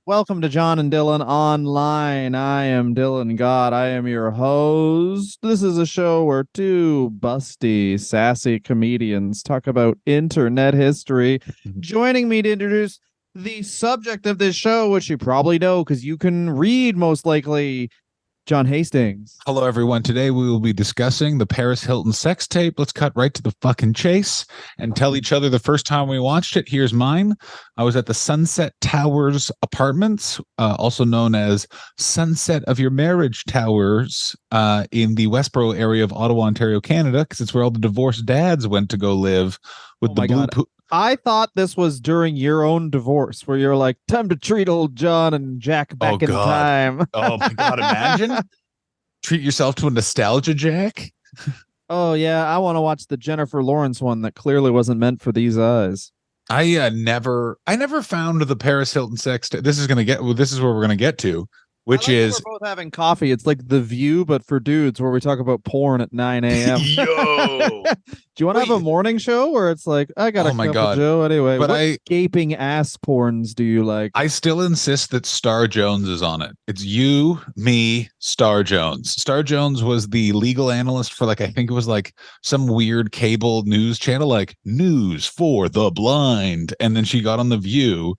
Welcome to John and Dylan Online. I am Dylan God. I am your host. This is a show where two busty, sassy comedians talk about internet history. Joining me to introduce the subject of this show, which you probably know because you can read most likely, John Hastings. Hello, everyone. Today we will be discussing the Paris Hilton sex tape. Let's cut right to the fucking chase and tell each other the first time we watched it. Here's mine. I was at the Sunset Towers Apartments, also known as Sunset of Your Marriage Towers, in the Westboro area of Ottawa, Ontario, Canada, because it's where all the divorced dads went to go live with Oh the my blue. God. I thought this was during your own divorce where you're like, time to treat old John and Jack Oh back in God. time. Oh my God. Imagine. Treat yourself to a nostalgia jack. Oh yeah, I want to watch the Jennifer Lawrence one that clearly wasn't meant for these eyes. I never found the Paris Hilton sex tape. This is where we're gonna get to, which is we're both having coffee. It's like The View, but for dudes, where we talk about porn at 9 a.m. yo. Do you want to have a morning show where it's like, I got Oh a my cup of God. Joe anyway? But What gaping ass porns do you like? I still insist that Star Jones is on it. It's you, me, Star Jones. Star Jones was the legal analyst for I think it was some weird cable news channel, like News for the Blind. And then she got on The View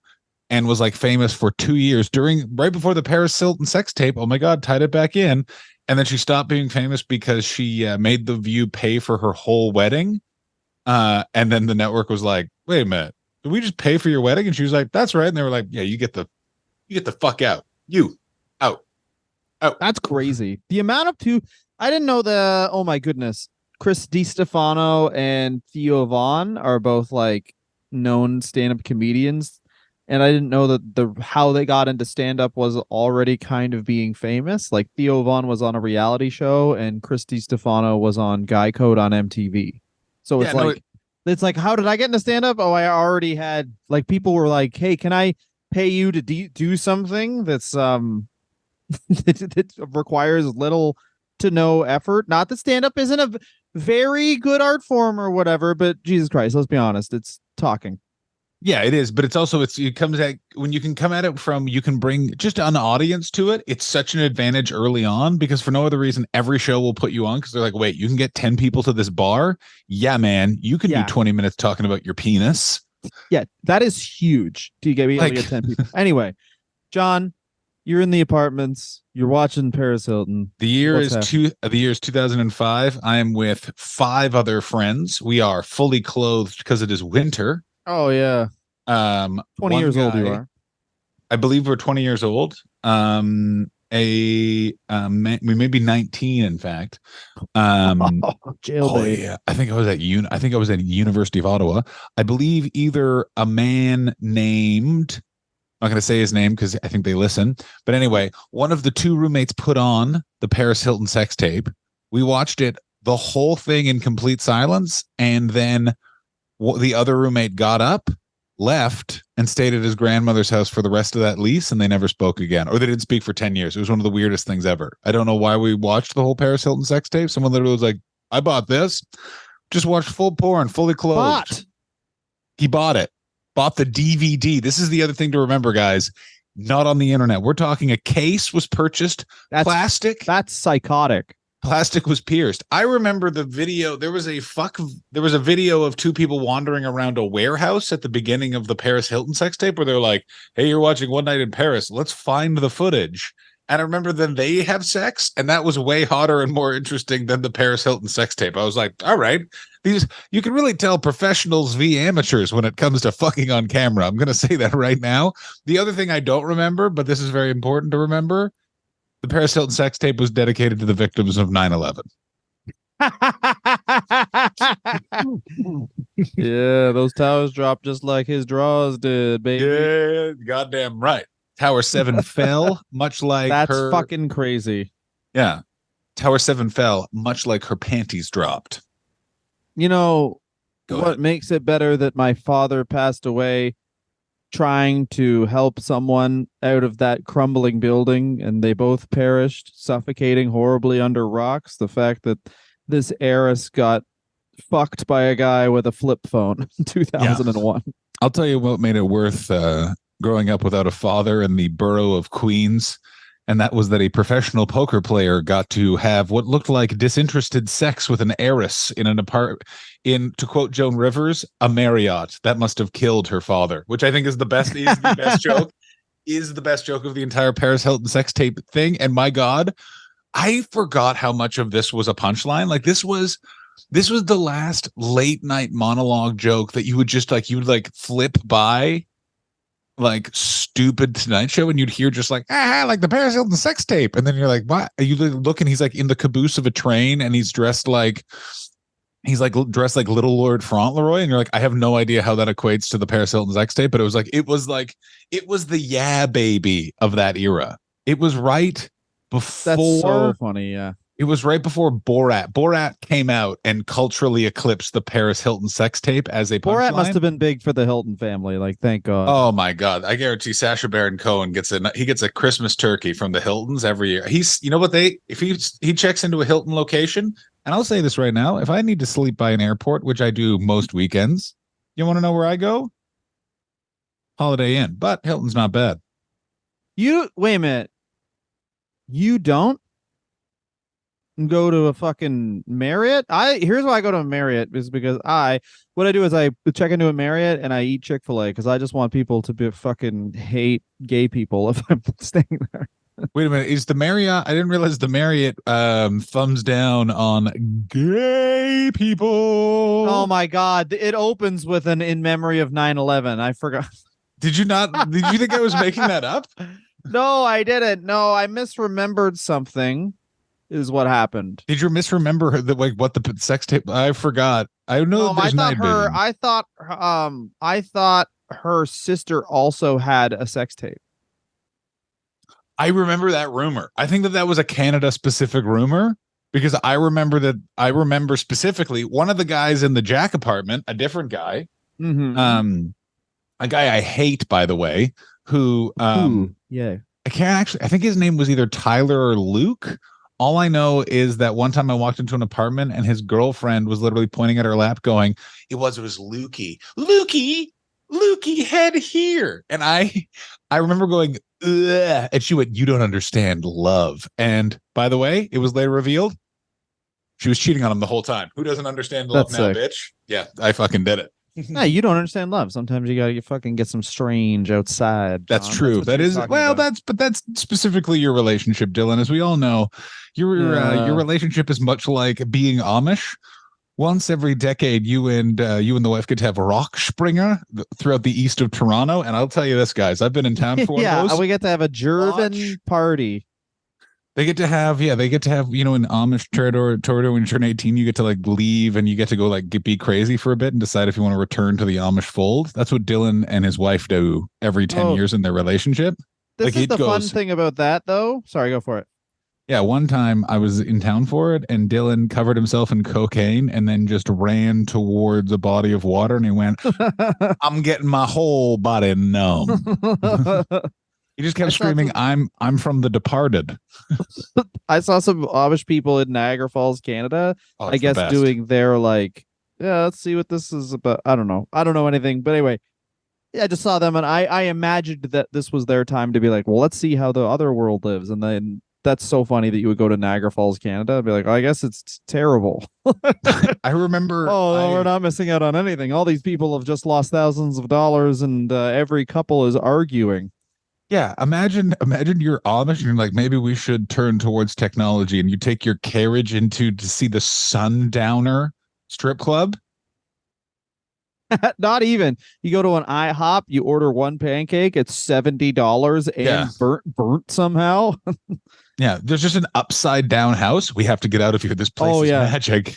and was famous for 2 years right before the Paris Hilton sex tape. Oh my God, tied it back in. And then she stopped being famous because she made The View pay for her whole wedding. And then the network was like, wait a minute, did we just pay for your wedding? And she was like, that's right. And they were like, yeah, you get the fuck out. You out. That's crazy. The amount of I didn't know oh my goodness. Chris DiStefano and Theo Vaughn are both known stand-up comedians. And I didn't know that how they got into stand-up was already kind of being famous. Like Theo Vaughn was on a reality show and Chris DiStefano was on Guy Code on MTV. So Yeah, it's like, how did I get into stand-up? Oh, I already had people were like, hey, can I pay you to do something that's that requires little to no effort? Not that stand-up isn't a very good art form or whatever, but Jesus Christ, let's be honest, it's talking. yeah, it is, but it comes at when you can come at it from, you can bring just an audience to it. It's such an advantage early on because for no other reason, every show will put you on because they're like, wait, you can get 10 people to this bar. Yeah, man, you can do 20 minutes talking about your penis. Yeah, that is huge. Do you get me? Get 10 people. Anyway, John, you're in the apartments. You're watching Paris Hilton. The year is 2005. I am with 5 other friends. We are fully clothed because it is winter. Oh yeah. 20 years old you are. I believe we're 20 years old. We may be 19, in fact. Jailbait. Yeah. I think I was at University of Ottawa. I believe either a man named, I'm not going to say his name because I think they listen. But anyway, one of the 2 roommates put on the Paris Hilton sex tape. We watched it, the whole thing, in complete silence. And then the other roommate got up, left, and stayed at his grandmother's house for the rest of that lease. And they never spoke again, or they didn't speak for 10 years. It was one of the weirdest things ever. I don't know why we watched the whole Paris Hilton sex tape. Someone literally was like, I bought this. Just watched full porn, fully clothed. He bought it. Bought the DVD. This is the other thing to remember, guys. Not on the internet. We're talking a case was purchased. Plastic. That's psychotic. Plastic was pierced. I remember the video. There was a video of 2 people wandering around a warehouse at the beginning of the Paris Hilton sex tape where they're like, hey, you're watching One Night in Paris. Let's find the footage. And I remember then they have sex, and that was way hotter and more interesting than the Paris Hilton sex tape. I was like, all right, you can really tell professionals v amateurs when it comes to fucking on camera. I'm going to say that right now. The other thing I don't remember, but this is very important to remember, the Paris Hilton sex tape was dedicated to the victims of 9/11. Yeah, those towers dropped just like his drawers did, baby. Yeah, goddamn right. Tower 7 fell, much like That's fucking crazy. Yeah. Tower 7 fell, much like her panties dropped. You know, what makes it better that my father passed away trying to help someone out of that crumbling building and they both perished, suffocating horribly under rocks? The fact that this heiress got fucked by a guy with a flip phone in 2001. Yeah. I'll tell you what made it worth growing up without a father in the borough of Queens, and that was that a professional poker player got to have what looked like disinterested sex with an heiress in an in, to quote Joan Rivers, a Marriott. That must have killed her father, which I think is the best joke, is the best joke of the entire Paris Hilton sex tape thing. And my God, I forgot how much of this was a punchline. Like this was the last late night monologue joke that you would just like, you would like flip by like stupid Tonight Show and you'd hear just like, like the Paris Hilton sex tape. And then you're like, what? You look and he's like in the caboose of a train and he's dressed like Little Lord Fauntleroy. And you're like, I have no idea how that equates to the Paris Hilton sex tape, but it was the yeah baby of that era. It was right before. That's so funny. Yeah. It was right before Borat. Borat came out and culturally eclipsed the Paris Hilton sex tape as a punchline. Borat must have been big for the Hilton family. Like, thank God. Oh my God. I guarantee Sacha Baron Cohen gets a Christmas turkey from the Hiltons every year. You know what if he checks into a Hilton location, and I'll say this right now, if I need to sleep by an airport, which I do most weekends, you want to know where I go? Holiday Inn, but Hilton's not bad. Wait a minute. You don't go to a fucking Marriott? Here's why I go to a Marriott is because what I do is I check into a Marriott and I eat Chick-fil-A because I just want people to be fucking hate gay people if I'm staying there. Wait a minute, is the Marriott? I didn't realize the Marriott thumbs down on gay people. Oh my God. It opens with an in memory of 9/11. I forgot. Did you think I was making that up? No, I didn't. No, I misremembered something. Is what happened. Did you misremember what the sex tape? I forgot. I know. No, I thought her sister also had a sex tape. I remember that rumor. I think that was a Canada specific rumor because I remember specifically one of the guys in the Jack apartment, a different guy, a guy I hate, by the way, who yeah, I think his name was either Tyler or Luke. All I know is that one time I walked into an apartment and his girlfriend was literally pointing at her lap going, it was Lukey. Lukey, head here. And I remember going, ugh, and she went, you don't understand love. And by the way, it was later revealed she was cheating on him the whole time. Who doesn't understand love now, bitch? Yeah, I fucking did it. No, you don't understand love. Sometimes you gotta fucking get some strange outside. That's true. That's specifically your relationship, Dylan. As we all know, your relationship is much like being Amish. Once every decade, you and the wife get to have rock springer throughout the east of Toronto. And I'll tell you this, guys, I've been in town for one of those. We get to have a German party. They get to have, in Amish territory, when you turn 18, you get to like leave and you get to go like be crazy for a bit and decide if you want to return to the Amish fold. That's what Dylan and his wife do every 10 years in their relationship. This is the fun thing about that, though. Sorry, go for it. Yeah, one time I was in town for it and Dylan covered himself in cocaine and then just ran towards a body of water and he went, I'm getting my whole body numb. He just kept screaming, I'm from The Departed. I saw some Amish people in Niagara Falls, Canada. I guess doing their let's see what this is about. I don't know anything. But anyway, yeah, I just saw them and I imagined that this was their time to be like, well, let's see how the other world lives. And then that's so funny that you would go to Niagara Falls, Canada and be like, I guess it's terrible. I remember. We're not missing out on anything. All these people have just lost thousands of dollars and every couple is arguing. Yeah, imagine you're Amish and you're like, maybe we should turn towards technology, and you take your carriage to see the Sundowner strip club. Not even. You go to an IHOP, you order one pancake, it's $70 and burnt somehow. Yeah, there's just an upside down house. We have to get out of here. This place is magic.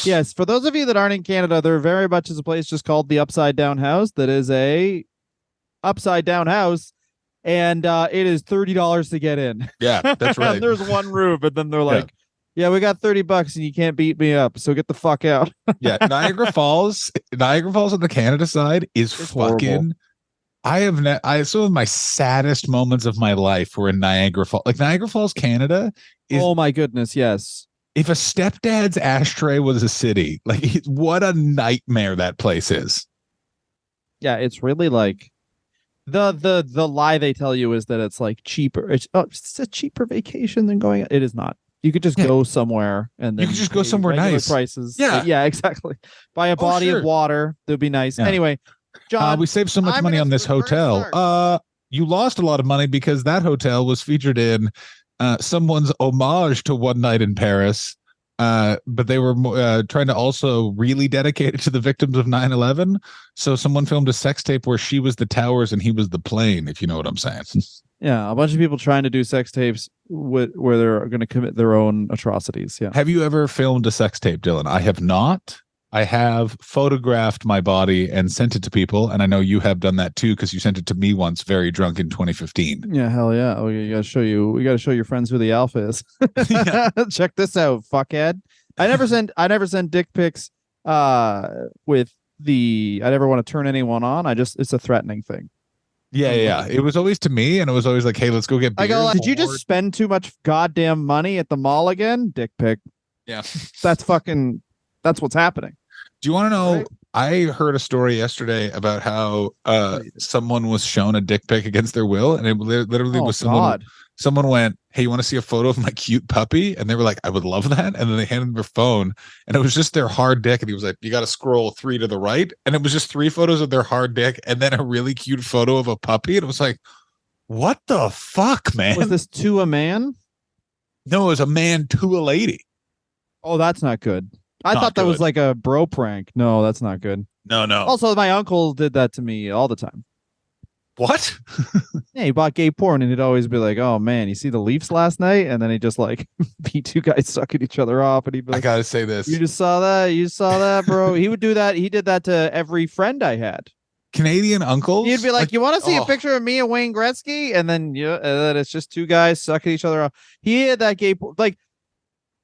Yes, for those of you that aren't in Canada, there very much is a place just called the Upside Down House that is a upside down house, and it is $30 to get in. Yeah, that's right. And there's one room, and then they're like, yeah, we got $30 and you can't beat me up, so get the fuck out. Yeah, Niagara Falls on the Canada side is fucking horrible. Some of my saddest moments of my life were in Niagara Falls. Like Niagara Falls, Canada is, oh my goodness, yes. If a stepdad's ashtray was a city, like what a nightmare that place is. Yeah, it's really like The lie they tell you is that it's like cheaper. It's a cheaper vacation than going. It is not. You could just Yeah. go somewhere and You then could just go pay somewhere regular nice. prices. Yeah. Yeah, exactly. Buy a body of sure. water. That'd be nice. Yeah. Anyway, John, We saved so much money on this where to hotel. start? You lost a lot of money because that hotel was featured in someone's homage to One Night in Paris. But they were trying to also really dedicate it to the victims of 9/11. So someone filmed a sex tape where she was the towers and he was the plane, if you know what I'm saying. Yeah, a bunch of people trying to do sex tapes where they're going to commit their own atrocities. Yeah. Have you ever filmed a sex tape, Dylan? I have not. I have photographed my body and sent it to people, and I know you have done that too because you sent it to me once, very drunk in 2015. Yeah, hell yeah. Oh, you gotta show you. We gotta show your friends who the alpha is. Check this out, fuckhead. I never send dick pics. With the I never want to turn anyone on. It's a threatening thing. Yeah. It was always to me, and it was always like, "Hey, let's go get beer." I go, like, did you just spend too much goddamn money at the mall again? Dick pic. Yeah, that's what's happening. Do you want to know? Right? I heard a story yesterday about how someone was shown a dick pic against their will, and it literally was someone. Someone went, "Hey, you want to see a photo of my cute puppy?" And they were like, "I would love that." And then they handed him their phone, and it was just their hard dick. And he was like, "You got to scroll 3 to the right," and it was just 3 photos of their hard dick, and then a really cute photo of a puppy. And it was like, "What the fuck, man?" Was this to a man? No, it was a man to a lady. Oh, that's not good. I thought that was like a bro prank. No, that's not good. No. Also, my uncle did that to me all the time. What? Yeah, he bought gay porn, and he'd always be like, "Oh man, you see the Leafs last night?" And then he just like beat 2 guys sucking each other off, and he'd be like, "I gotta say this. You just saw that? You saw that, bro?" He would do that. He did that to every friend I had. Canadian uncles. He'd be like, "You want to see a picture of me and Wayne Gretzky?" And then it's just 2 guys sucking each other off. He had that gay like,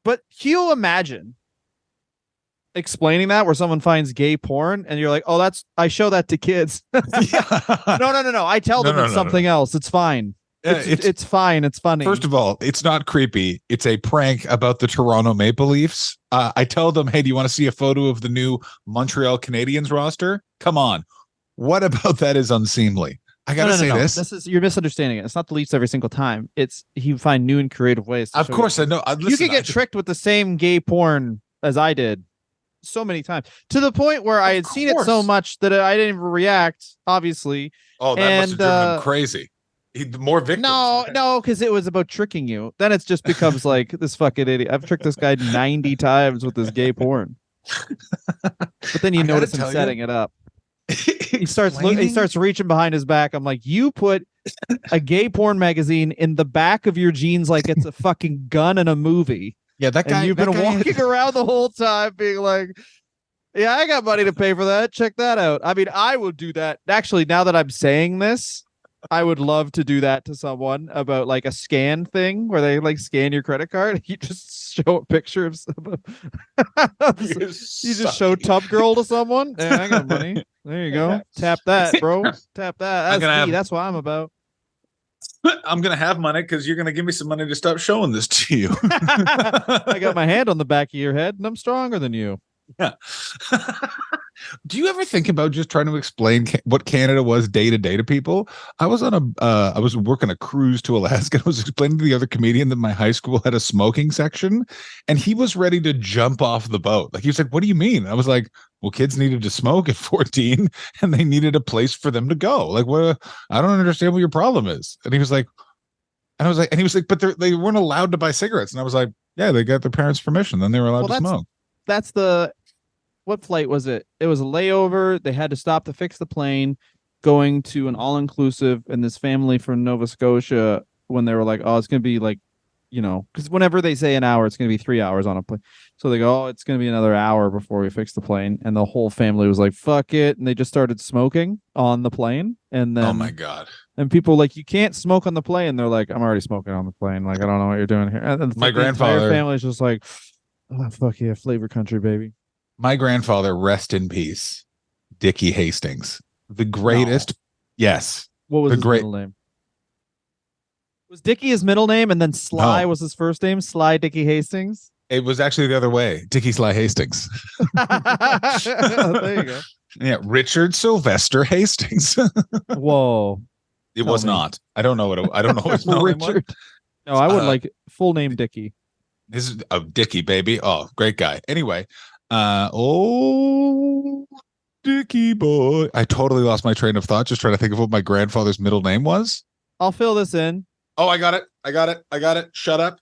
but can you imagine explaining that where someone finds gay porn and you're like, "Oh, I show that to kids." No. I tell them it's something else. It's fine. It's fine. It's funny. First of all, it's not creepy. It's a prank about the Toronto Maple Leafs. I tell them, "Hey, do you want to see a photo of the new Montreal Canadiens roster?" Come on. What about that is unseemly? I gotta say this. You're misunderstanding it. It's not the Leafs every single time. It's you find new and creative ways. Of course, I know. You can get tricked with the same gay porn as I did so many times, to the point where I had seen it so much that I didn't even react, obviously. Oh, that must have driven him crazy. More victims. No, because it was about tricking you. Then it just becomes like, this fucking idiot. I've tricked this guy 90 times with this gay porn. But then you notice him setting it up. He starts reaching behind his back. I'm like, you put a gay porn magazine in the back of your jeans like it's a fucking gun in a movie. Yeah, that guy. And you've been walking around the whole time being like, "Yeah, I got money to pay for that. Check that out." I mean, I would do that. Actually, now that I'm saying this, I would love to do that to someone about like a scan thing where they like scan your credit card. You just show a picture of someone. You just show Tub Girl to someone. Hey, I got money. There you go. Tap that, bro. Tap that. That's what I'm about. I'm gonna have money because you're gonna give me some money to stop showing this to you. I got my hand on the back of your head, and I'm stronger than you. Yeah. Do you ever think about just trying to explain what Canada was day to day to people? I was working a cruise to Alaska. I was explaining to the other comedian that my high school had a smoking section, and he was ready to jump off the boat. Like, he was like, "What do you mean?" And I was like, "Well, kids needed to smoke at 14, and they needed a place for them to go. Like, what? I don't understand what your problem is." And he was like, "But they weren't allowed to buy cigarettes." And I was like, "Yeah, they got their parents' permission. Then they were allowed to smoke." That's what flight was it? It was a layover. They had to stop to fix the plane, going to an all-inclusive, and this family from Nova Scotia, when they were like, "Oh, it's going to be like, because whenever they say an hour, it's going to be 3 hours on a plane." So they go, "Oh, it's going to be another hour before we fix the plane." And the whole family was like, "Fuck it." And they just started smoking on the plane. And then, oh my God. And people were like, "You can't smoke on the plane." And they're like, "I'm already smoking on the plane. Like, I don't know what you're doing here." And my grandfather, family's just like, "Oh, fuck yeah, flavor country, baby." My grandfather, rest in peace, Dickie Hastings, the greatest. No. Yes. What was his middle name? Was Dickie his middle name, and then Sly was his first name? Sly Dickie Hastings? It was actually the other way. Dickie Sly Hastings. There you go. Yeah, Richard Sylvester Hastings. Whoa. It Tell was me. not. I don't know I don't know what his middle name was. Richard. No, I would Uh, like full name Dickie. This is a Dickie, baby. Oh, great guy. Anyway, oh, Dickie boy. I totally lost my train of thought just trying to think of what my grandfather's middle name was. I'll fill this in. Oh, I got it. I got it. I got it. Shut up.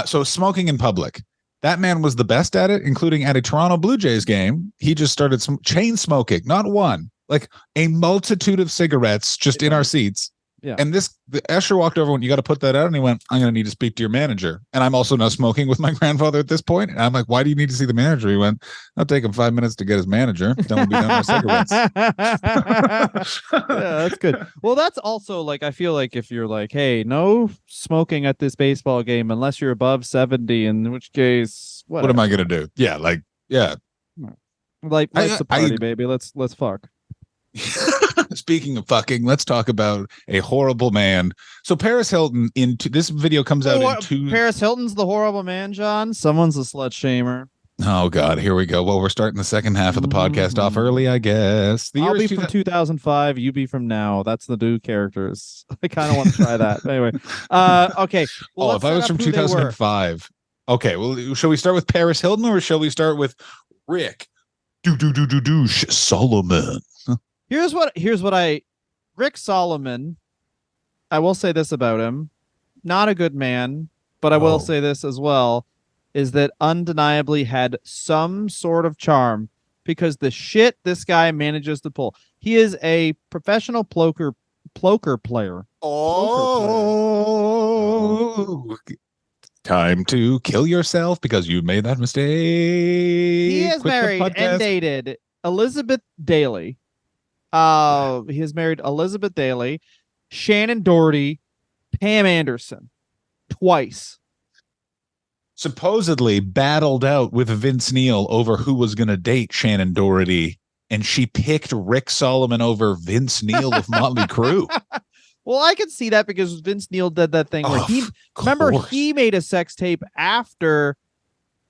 So smoking in public. That man was the best at it, including at a Toronto Blue Jays game. He just started some chain smoking, not one, like a multitude of cigarettes just in our seats. Yeah. And the usher walked over and you got to put that out. And he went, I'm going to need to speak to your manager. And I'm also now smoking with my grandfather at this point. And I'm like, why do you need to see the manager? He went, I'll take him 5 minutes to get his manager. Then we'll be done with cigarettes. Yeah, that's good. Well, that's also like, I feel like if you're like, hey, no smoking at this baseball game unless you're above 70, in which case, what am I going to do? Yeah. Like, yeah. Like, let's a party, baby. Let's fuck. Speaking of fucking, let's talk about a horrible man. So Paris Hilton this video comes out in two. Paris Hilton's the horrible man, John. Someone's a slut shamer. Oh God, here we go. Well, we're starting the second half of the podcast off early, I guess. I'll be from 2005. You be from now. That's the new characters. I kind of want to try that. Anyway, okay. Well, if I was from 2005, okay. Well, shall we start with Paris Hilton or shall we start with Rick Salomon? Here's what Rick Salomon, I will say this about him, not a good man, but I will say this as well, is that undeniably had some sort of charm because the shit this guy manages to pull. He is a professional ploker player. Oh, time to kill yourself because you made that mistake. He is married and dated Elizabeth Daly. He has married Elizabeth Daly, Shannon Doherty, Pam Anderson twice. Supposedly battled out with Vince Neil over who was going to date Shannon Doherty, and she picked Rick Salomon over Vince Neil of Motley Crue. Well, I can see that because Vince Neil did that thing where he made a sex tape after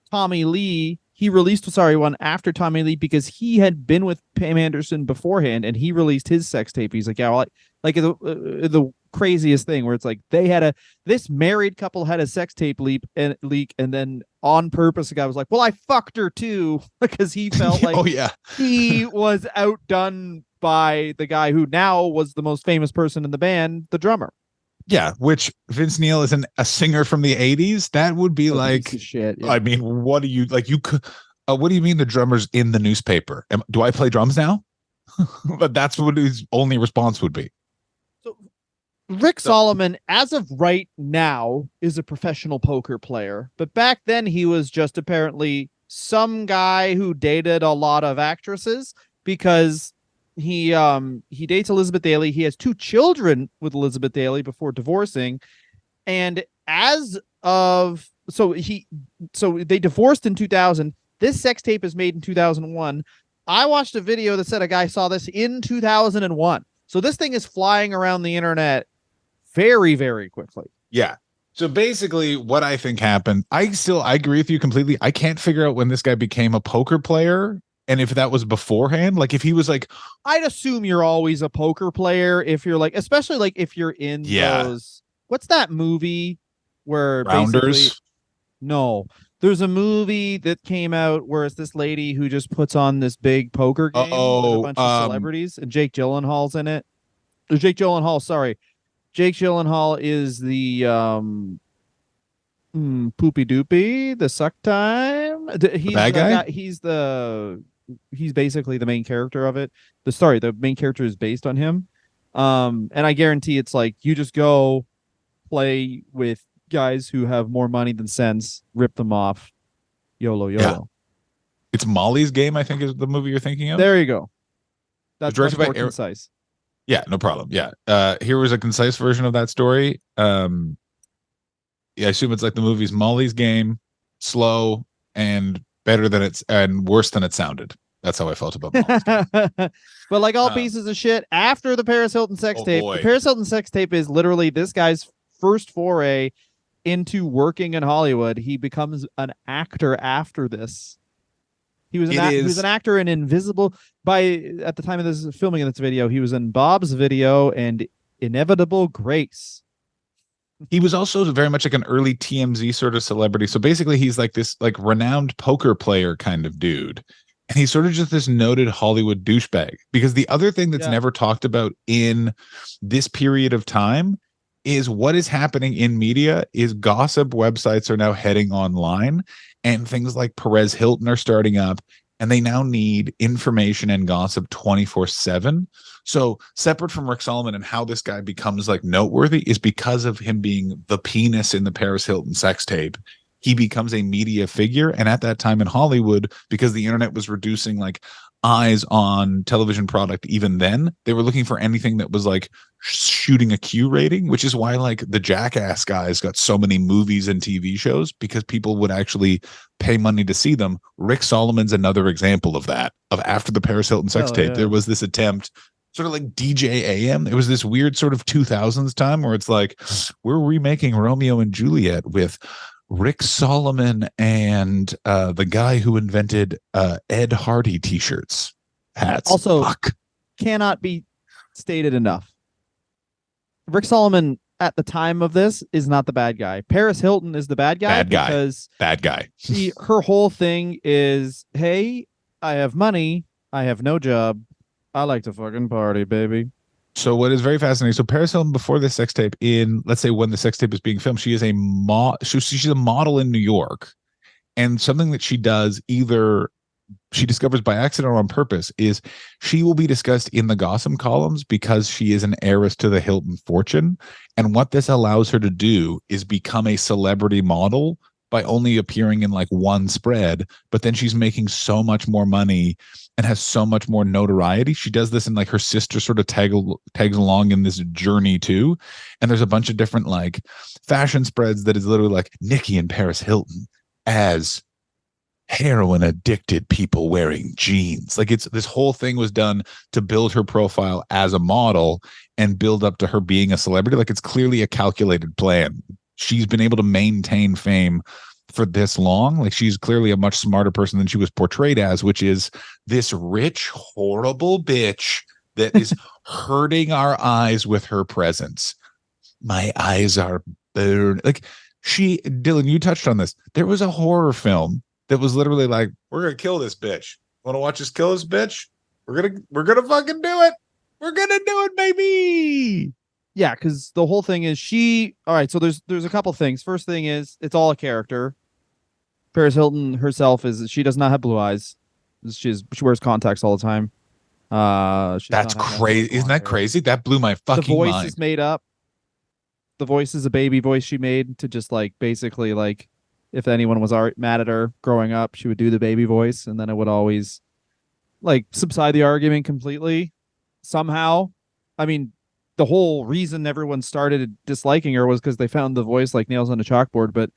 Tommy Lee. He released one after Tommy Lee because he had been with Pam Anderson beforehand, and he released his sex tape. He's like, yeah, well, like the craziest thing where it's like this married couple had a sex tape leak, and then on purpose the guy was like, well, I fucked her too, because he felt like he was outdone by the guy who now was the most famous person in the band, the drummer. Yeah, which Vince Neil is a singer from the 80s. That would be like shit. Yeah. I mean, what do you like? You could. What do you mean the drummer's in the newspaper? Do I play drums now? But that's what his only response would be. So Rick Salomon, as of right now, is a professional poker player. But back then, he was just apparently some guy who dated a lot of actresses because he dates Elizabeth Daly. He has 2 children with Elizabeth Daly before divorcing. And so they divorced in 2000. This sex tape is made in 2001. I watched a video that said a guy saw this in 2001. So this thing is flying around the internet very, very quickly. Yeah. So basically what I think happened, I agree with you completely. I can't figure out when this guy became a poker player and if that was beforehand. Like if he was like, I'd assume you're always a poker player if you're like, especially like if you're in those, what's that movie where Rounders? No, there's a movie that came out where it's this lady who just puts on this big poker game with a bunch of celebrities, and Jake Gyllenhaal's in it. Jake Gyllenhaal is the poopy doopy, the suck time. He's bad guy. He's basically the main character of it. The main character is based on him. And I guarantee it's like you just go play with guys who have more money than sense, rip them off, YOLO. Yeah. It's Molly's Game, I think, is the movie you're thinking of. There you go. That's directed much more concise. Yeah, no problem. Yeah. Here was a concise version of that story. I assume it's like the movie's Molly's Game, slow and better than and worse than it sounded. That's how I felt about Molly's Game. But like all pieces of shit, after the Paris Hilton sex tape, the Paris Hilton sex tape is literally this guy's first foray into working in Hollywood. He becomes an actor after this. He was an actor in Invisible. At the time of this filming of this video, he was in Bob's Video and inevitable grace. He was also very much like an early TMZ sort of celebrity. So basically he's like this like renowned poker player kind of dude. And he's sort of just this noted Hollywood douchebag. Because the other thing that's never talked about in this period of time is what is happening in media is gossip websites are now heading online, and things like Perez Hilton are starting up, and they now need information and gossip 24/7. So separate from Rick Salomon and how this guy becomes like noteworthy is because of him being the penis in the Paris Hilton sex tape. He becomes a media figure. And at that time in Hollywood, because the internet was reducing like eyes on television product, even then, they were looking for anything that was like shooting a Q rating, which is why like the Jackass guys got so many movies and TV shows, because people would actually pay money to see them. Rick Salomon's another example of that. Of after the Paris Hilton sex tape, there was this attempt, sort of like DJ AM. It was this weird sort of 2000s time where it's like, we're remaking Romeo and Juliet with Rick Salomon and the guy who invented Ed Hardy t-shirts, hats. Also, cannot be stated enough. Rick Salomon at the time of this is not the bad guy. Paris Hilton is the bad guy. Because bad guy. Her whole thing is, hey, I have money, I have no job, I like to fucking party, baby. So what is very fascinating, so Paris Hilton, before this sex tape, in, let's say when the sex tape is being filmed, she is a she's a model in New York. And something that she does, either she discovers by accident or on purpose, is she will be discussed in the gossip columns because she is an heiress to the Hilton fortune. And what this allows her to do is become a celebrity model by only appearing in like one spread, but then she's making so much more money and has so much more notoriety. She does this, and like her sister sort of tags along in this journey too. And there's a bunch of different like fashion spreads that is literally like Nikki and Paris Hilton as heroin addicted people wearing jeans. Like, it's this whole thing was done to build her profile as a model and build up to her being a celebrity. Like, it's clearly a calculated plan. She's been able to maintain fame for this long. Like, she's clearly a much smarter person than she was portrayed as, which is this rich, horrible bitch that is hurting our eyes with her presence. My eyes are burned. Like, Dylan, you touched on this. There was a horror film that was literally like, we're gonna kill this bitch. Want to watch us kill this bitch? We're gonna fucking do it. We're gonna do it, baby. Yeah, because the whole thing is all right, so there's a couple things. First thing is, it's all a character. Paris Hilton herself she does not have blue eyes. She wears contacts all the time. That's crazy. Isn't that crazy? That blew my fucking mind. The voice is made up. The voice is a baby voice she made to just like basically like, if anyone was mad at her growing up, she would do the baby voice, and then it would always like subside the argument completely somehow. I mean, the whole reason everyone started disliking her was because they found the voice like nails on a chalkboard, but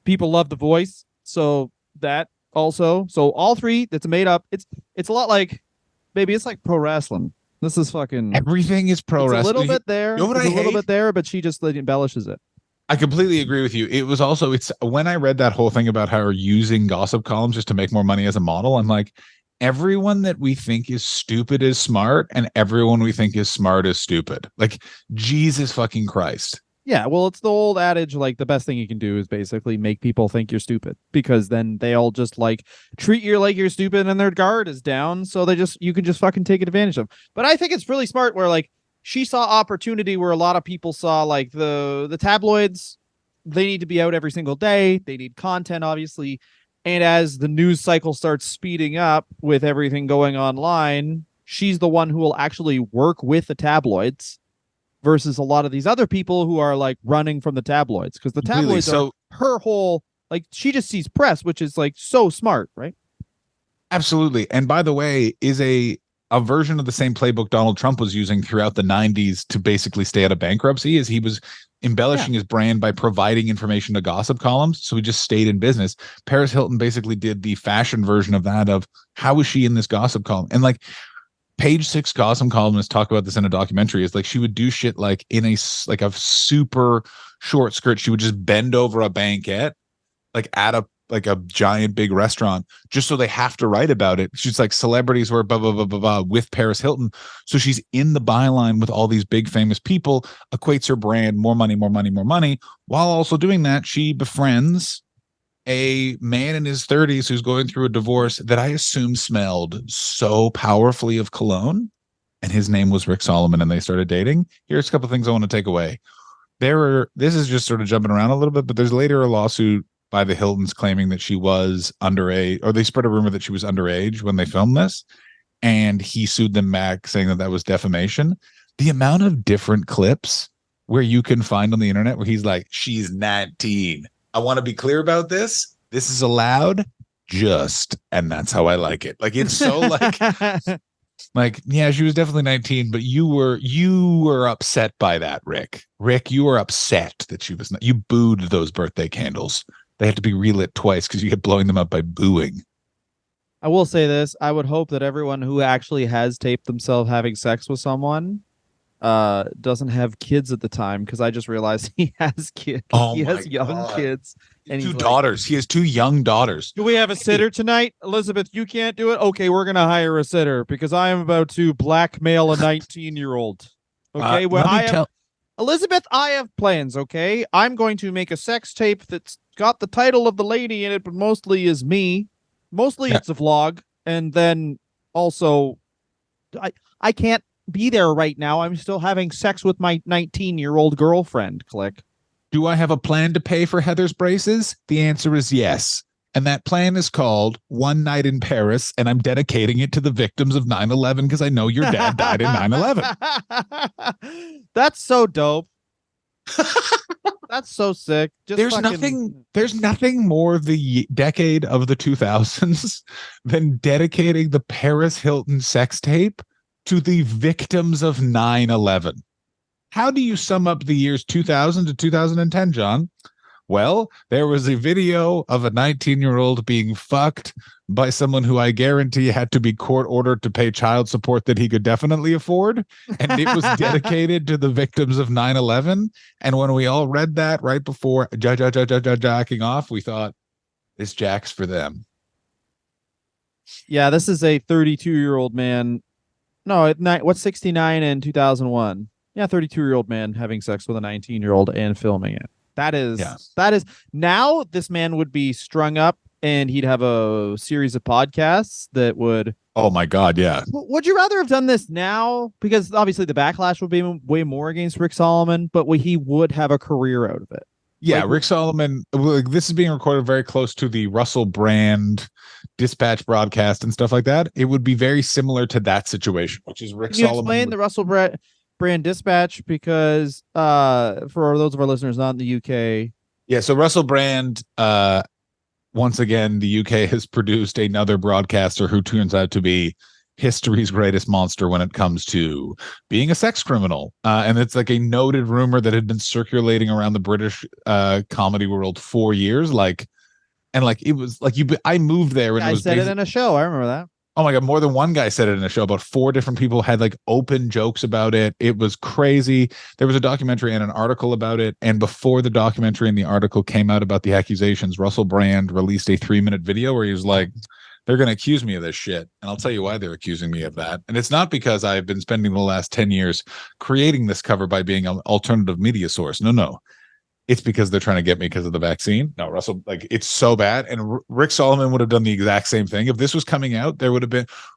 people love the voice. So that also, so all three, that's made up. It's a lot like, maybe it's like pro wrestling. This is fucking, everything is pro wrestling. A little bit there. You know what a little bit there, but she just embellishes it. I completely agree with you. It was also, it's when I read that whole thing about her using gossip columns just to make more money as a model, I'm like, everyone that we think is stupid is smart, and everyone we think is smart is stupid. Like, Jesus fucking Christ. Yeah, well, it's the old adage, like, the best thing you can do is basically make people think you're stupid, because then they all just like treat you like you're stupid and their guard is down, so you can just fucking take advantage of them. But I think it's really smart where like she saw opportunity where a lot of people saw like the tabloids, they need to be out every single day. They need content, obviously. And as the news cycle starts speeding up with everything going online, she's the one who will actually work with the tabloids versus a lot of these other people who are like running from the tabloids, because the tabloids are her whole, like, she just sees press, which is like so smart, right? Absolutely. And by the way, is a version of the same playbook Donald Trump was using throughout the 90s to basically stay out of bankruptcy, is he was embellishing his brand by providing information to gossip columns, so he just stayed in business. Paris Hilton basically did the fashion version of that, of how is she in this gossip column. And like, Page Six gossip columnists talk about this in a documentary, is like she would do shit like in a super short skirt. She would just bend over a banquette, like at like a giant big restaurant just so they have to write about it. She's like celebrities were blah blah blah blah blah with Paris Hilton. So she's in the byline with all these big famous people, equates her brand, more money, more money, more money. While also doing that, she befriends a man in his 30s who's going through a divorce that I assume smelled so powerfully of cologne. And his name was Rick Salomon, and they started dating. Here's a couple of things I want to take away. This is just sort of jumping around a little bit, but there's later a lawsuit by the Hiltons claiming that she was underage, or they spread a rumor that she was underage when they filmed this. And he sued them back saying that that was defamation. The amount of different clips where you can find on the internet where he's like, she's 19. I want to be clear about this. This is allowed and that's how I like it. Like, it's so like, yeah, she was definitely 19, but you were upset by that, Rick. Rick, you were upset that she was not. You booed those birthday candles. They have to be relit twice because you kept blowing them up by booing. I will say this. I would hope that everyone who actually has taped themselves having sex with someone doesn't have kids at the time, because I just realized he has kids. Oh he my has young God. kids. And Two daughters. He has two young daughters. Do we have a sitter tonight? Elizabeth, you can't do it? Okay, we're going to hire a sitter because I am about to blackmail a 19-year-old. Okay, Elizabeth, I have plans, okay? I'm going to make a sex tape that's got the title of the lady in it, but mostly is me. Mostly it's a vlog. And then also, I can't be there right now. I'm still having sex with my 19-year-old girlfriend. Click. Do I have a plan to pay for Heather's braces? The answer is yes. And that plan is called One Night in Paris, and I'm dedicating it to the victims of 9/11 because I know your dad died in 9/11. That's so dope. That's so sick. There's nothing more the decade of the 2000s than dedicating the Paris Hilton sex tape to the victims of 9/11. How do you sum up the years 2000 to 2010, John? Well, there was a video of a 19-year-old being fucked by someone who I guarantee had to be court ordered to pay child support that he could definitely afford. And it was dedicated to the victims of 9/11. And when we all read that right before jacking off, we thought, this jack's for them. Yeah, this is a 32-year-old man. No, what's 69 in 2001? Yeah, 32-year-old man having sex with a 19-year-old and filming it. That is now this man would be strung up and he'd have a series of podcasts that would. Oh my God, yeah. Would you rather have done this now? Because obviously the backlash would be way more against Rick Salomon, but he would have a career out of it. Yeah, Rick Salomon. This is being recorded very close to the Russell Brand dispatch broadcast and stuff like that. It would be very similar to that situation, which is Rick Salomon. Explain the Russell Brand dispatch, because for those of our listeners not in the UK. Yeah, so Russell Brand, once again, the UK has produced another broadcaster who turns out to be history's greatest monster when it comes to being a sex criminal. And it's like a noted rumor that had been circulating around the British comedy world for years. It was like I moved there and I said it in a show. I remember that. Oh my God, more than one guy said it in a show. About 4 different people had like open jokes about it. It was crazy. There was a documentary and an article about it. And before the documentary and the article came out about the accusations, Russell Brand released a 3-minute video where he was like, they're going to accuse me of this shit. And I'll tell you why they're accusing me of that. And it's not because I've been spending the last 10 years creating this cover by being an alternative media source. No. It's because they're trying to get me because of the vaccine. No, Russell, it's so bad. And Rick Salomon would have done the exact same thing. If this was coming out,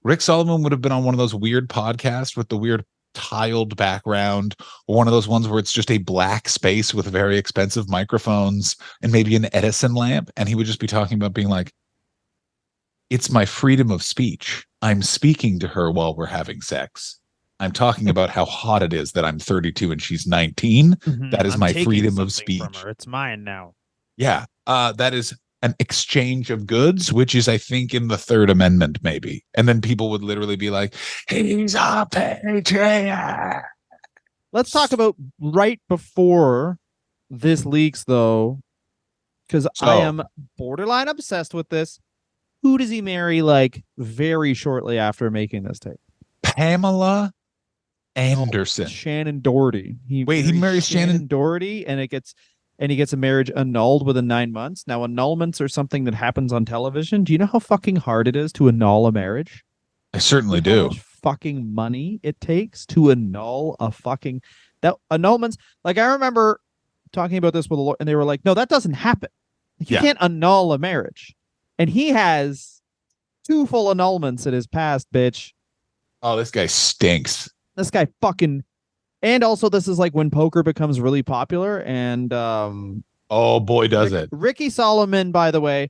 Rick Salomon would have been on one of those weird podcasts with the weird tiled background, or one of those ones where it's just a black space with very expensive microphones and maybe an Edison lamp. And he would just be talking about being like, it's my freedom of speech. I'm speaking to her while we're having sex. I'm talking about how hot it is that I'm 32 and she's 19. Mm-hmm. That is my freedom of speech. From her. It's mine now. Yeah. That is an exchange of goods, which is, I think, in the Third Amendment, maybe. And then people would literally be like, he's a patriot. Let's talk about right before this leaks, though, because I am borderline obsessed with this. Who does he marry, very shortly after making this tape? Pamela Anderson. Shannon Doherty. He marries Shannon Doherty, and it gets and he gets a marriage annulled within 9 months. Now, annulments are something that happens on television. Do you know how fucking hard it is to annul a marriage? I You certainly know how do. much fucking money it takes to annul a fucking that annulments. Like I remember talking about this with a lawyer, and they were like, "No, that doesn't happen. Like, you Yeah. can't annul a marriage." And he has two full annulments in his past, bitch. Oh, this guy stinks. This guy fucking. And also, this is like when poker becomes really popular, and Oh boy, does it. Ricky Solomon, by the way,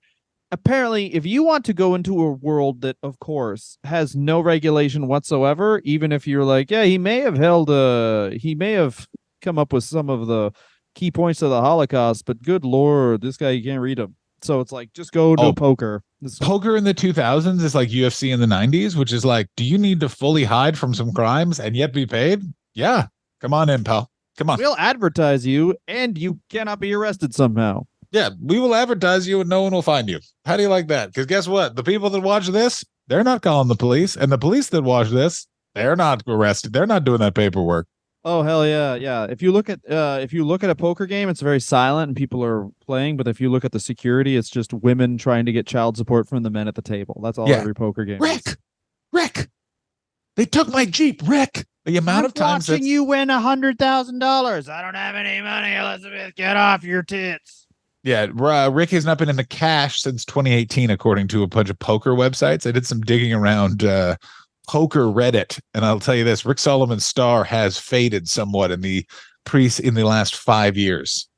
apparently, if you want to go into a world that, of course, has no regulation whatsoever, even if you're like, yeah, he may have come up with some of the key points of the Holocaust, but good Lord, this guy, you can't read him. So it's like, just go to Oh, poker. poker in the 2000s is like UFC in the 90s, which is like, do you need to fully hide from some crimes and yet be paid? Yeah. Come on in, pal. Come on. We'll advertise you, and you cannot be arrested somehow. Yeah, we will advertise you and no one will find you. How do you like that? Because guess what? The people that watch this, they're not calling the police. And the police that watch this, they're not arrested. They're not doing that paperwork. Oh hell yeah, yeah. If you look at a poker game, it's very silent and people are playing. But if you look at the security, it's just women trying to get child support from the men at the table. That's all Yeah. every poker game Rick, is. Rick, they took my Jeep. Rick, the amount of times watching you win $100,000. I don't have any money, Elizabeth. Get off your tits. Yeah, Rick has not been in the cash since 2018, according to a bunch of poker websites. I did some digging around poker Reddit, and I'll tell you this: Rick Salomon's star has faded somewhat in the last 5 years.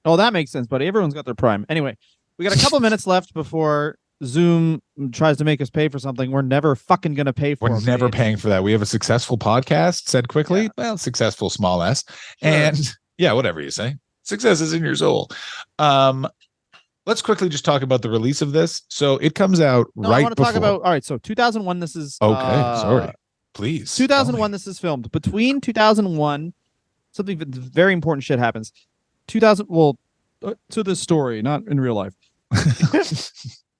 Oh, that makes sense, buddy. Everyone's got their prime. Anyway, we got a couple minutes left before Zoom tries to make us pay for something we're never fucking gonna pay for. We're never paying for that. We have a successful podcast. Said quickly, yeah. Well, successful, small s, sure. And yeah, whatever you say. Success is in your soul. Let's quickly just talk about the release of this. So it comes out right. I want to talk about. All right, so 2001. This is okay. Sorry, please. 2001. This is filmed between 2001. Something very important shit happens. 2000. Well, to this story, not in real life.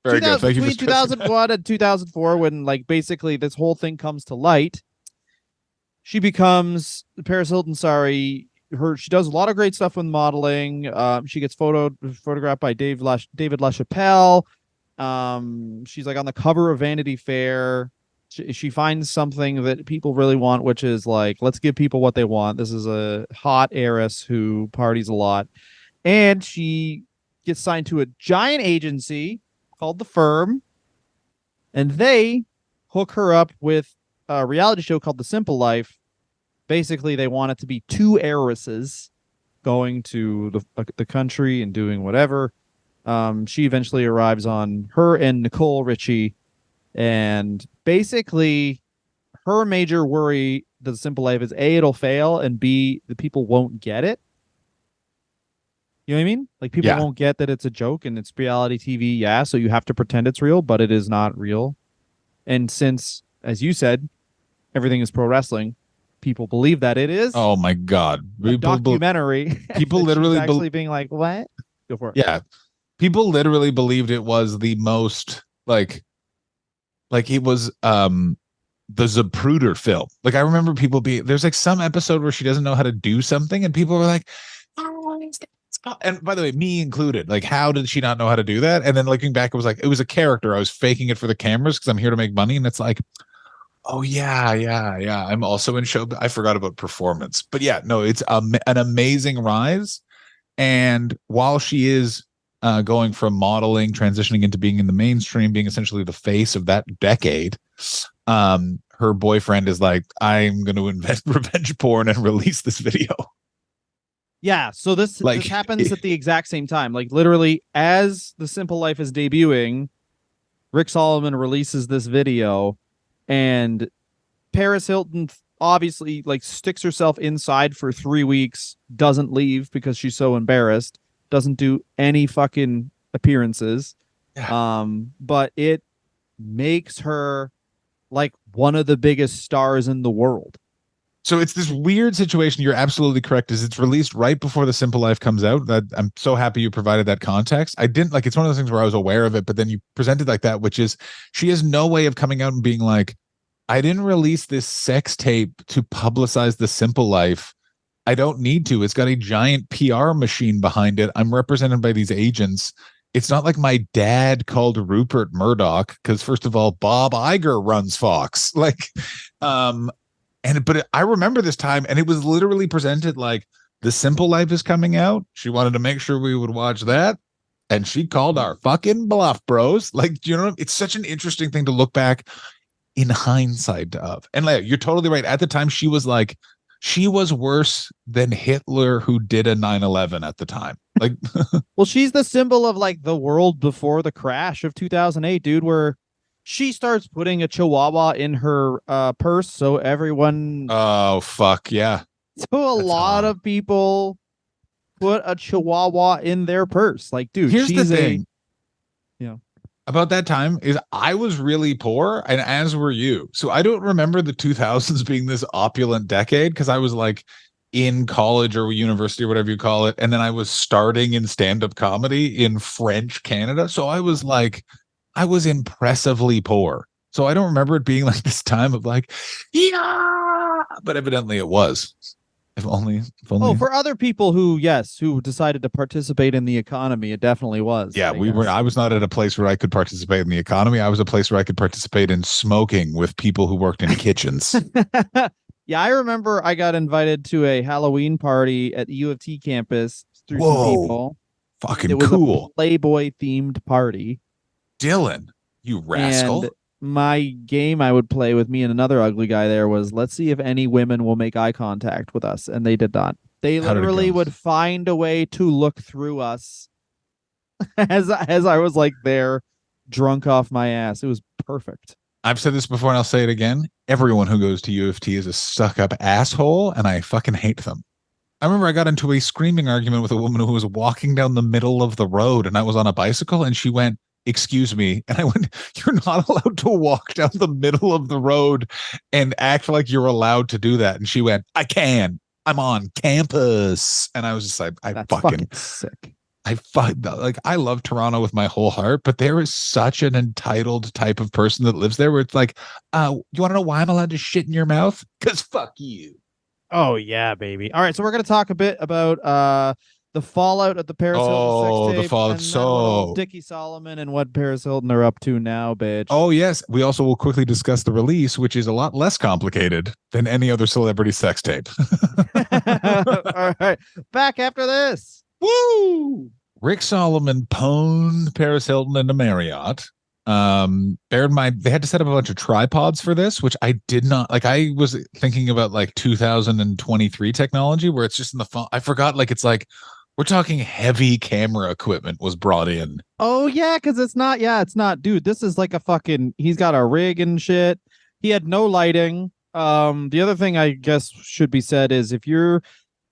Very good. Thank you. Between 2001 and 2004, when like basically this whole thing comes to light, she becomes Paris Hilton. Sorry. She does a lot of great stuff with modeling. She gets photographed by David LaChapelle. She's like on the cover of Vanity Fair. She finds something that people really want, which is like, let's give people what they want. This is a hot heiress who parties a lot. And she gets signed to a giant agency called The Firm. And they hook her up with a reality show called The Simple Life. Basically, they want it to be two heiresses going to the country and doing whatever. She eventually arrives on her and Nicole Richie. And basically, her major worry, The Simple Life, is A, it'll fail, and B, the people won't get it. You know what I mean? Like, people won't get that it's a joke and it's reality TV, yeah, so you have to pretend it's real, but it is not real. And since, as you said, everything is pro wrestling, people believe that it is. Oh my god! A documentary. People literally actually being like, "What?" Go for it. Yeah, people literally believed it was the most like it was the Zapruder film. Like I remember people there's like some episode where she doesn't know how to do something, and people were like, "Oh, and by the way, me included. Like, how did she not know how to do that?" And then looking back, it was like it was a character. I was faking it for the cameras because I'm here to make money, and it's like. Oh yeah. I'm also in show. I forgot about performance, but yeah, no, it's an amazing rise. And while she is going from modeling, transitioning into being in the mainstream, being essentially the face of that decade, her boyfriend is like, "I'm going to invent revenge porn and release this video." Yeah, so this happens at the exact same time. Like literally, as The Simple Life is debuting, Rick Salomon releases this video. And Paris Hilton obviously like sticks herself inside for 3 weeks, doesn't leave because she's so embarrassed, doesn't do any fucking appearances. Yeah. But it makes her like one of the biggest stars in the world. So it's this weird situation. You're absolutely correct. Is it's released right before The Simple Life comes out. That I'm so happy you provided that context. I didn't like. It's one of those things where I was aware of it, but then you presented like that, which is she has no way of coming out and being like, "I didn't release this sex tape to publicize The Simple Life I don't need to. It's got a giant PR machine behind it. I'm represented by these agents. It's not like my dad called Rupert Murdoch because, first of all, Bob Iger runs Fox. But I remember this time, and it was literally presented like The Simple Life is coming out. She wanted to make sure we would watch that, and she called our fucking bluff, bros. Like, you know, it's such an interesting thing to look back in hindsight of. And like, you're totally right. At the time, she was worse than Hitler, who did a 9/11 at the time. Like, well, she's the symbol of like the world before the crash of 2008, dude, where she starts putting a chihuahua in her purse. So everyone, oh, fuck. Yeah. so a That's lot hard. of people put a chihuahua in their purse. Like, dude, Here's the she's thing. you know, About that time is I was really poor, and as were you. So I don't remember the 2000s being this opulent decade because I was like in college or university or whatever you call it. And then I was starting in stand-up comedy in French Canada. So I was impressively poor. So I don't remember it being like this time of like, yeah, but evidently it was. If only. oh, for other people who decided to participate in the economy, it definitely was. Yeah, I was not at a place where I could participate in the economy. I was a place where I could participate in smoking with people who worked in kitchens. Yeah, I remember I got invited to a Halloween party at the U of T campus through some Whoa, people. fucking It was cool. a Playboy themed party. Dylan, you rascal. And my game I would play with me and another ugly guy there was, let's see if any women will make eye contact with us. And they did not. They How did it literally go? would find a way to look through us as I was like there drunk off my ass. It was perfect. I've said this before and I'll say it again. Everyone who goes to U of T is a stuck-up asshole, and I fucking hate them. I remember I got into a screaming argument with a woman who was walking down the middle of the road, and I was on a bicycle, and she went, "Excuse me." And I went, "You're not allowed to walk down the middle of the road and act like you're allowed to do that." And she went, "I can. I'm on campus." And I was just like, That's fucking sick. I love Toronto with my whole heart, but there is such an entitled type of person that lives there where it's like, you want to know why I'm allowed to shit in your mouth? Because fuck you. Oh yeah, baby. All right, so we're gonna talk a bit about the fallout of the Paris Hilton sex tape, The fallout. and then what old Rick Salomon and what Paris Hilton are up to now, bitch. Oh, yes. We also will quickly discuss the release, which is a lot less complicated than any other celebrity sex tape. All right, back after this. Woo! Rick Salomon pwned Paris Hilton into Marriott. Bear in mind, they had to set up a bunch of tripods for this, which I did not like. I was thinking about like 2023 technology where it's just in the phone. I forgot, like, it's like we're talking heavy camera equipment was brought in. Oh yeah, because it's not, dude. This is like a fucking. He's got a rig and shit. He had no lighting. The other thing I guess should be said is if you're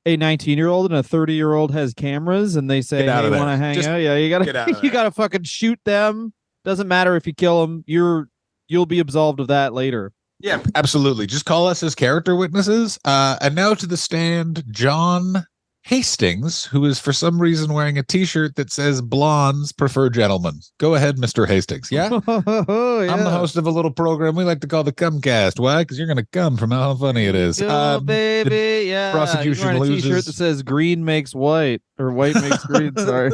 a 19-year-old and a 30-year-old has cameras and they say, "Hey, want to hang out?" Yeah, you gotta fucking shoot them. Doesn't matter if you kill them. You'll be absolved of that later. Yeah, absolutely. Just call us as character witnesses. And now to the stand, John Hastings, who is for some reason wearing a t-shirt that says blondes prefer gentlemen. Go ahead, Mr. Hastings. Yeah? Oh, yeah. I'm the host of a little program we like to call the Cumcast. Why? Because you're going to come from how funny it is. Baby. Yeah. Prosecution You're loses. A t-shirt that says green makes white or white makes green. Sorry.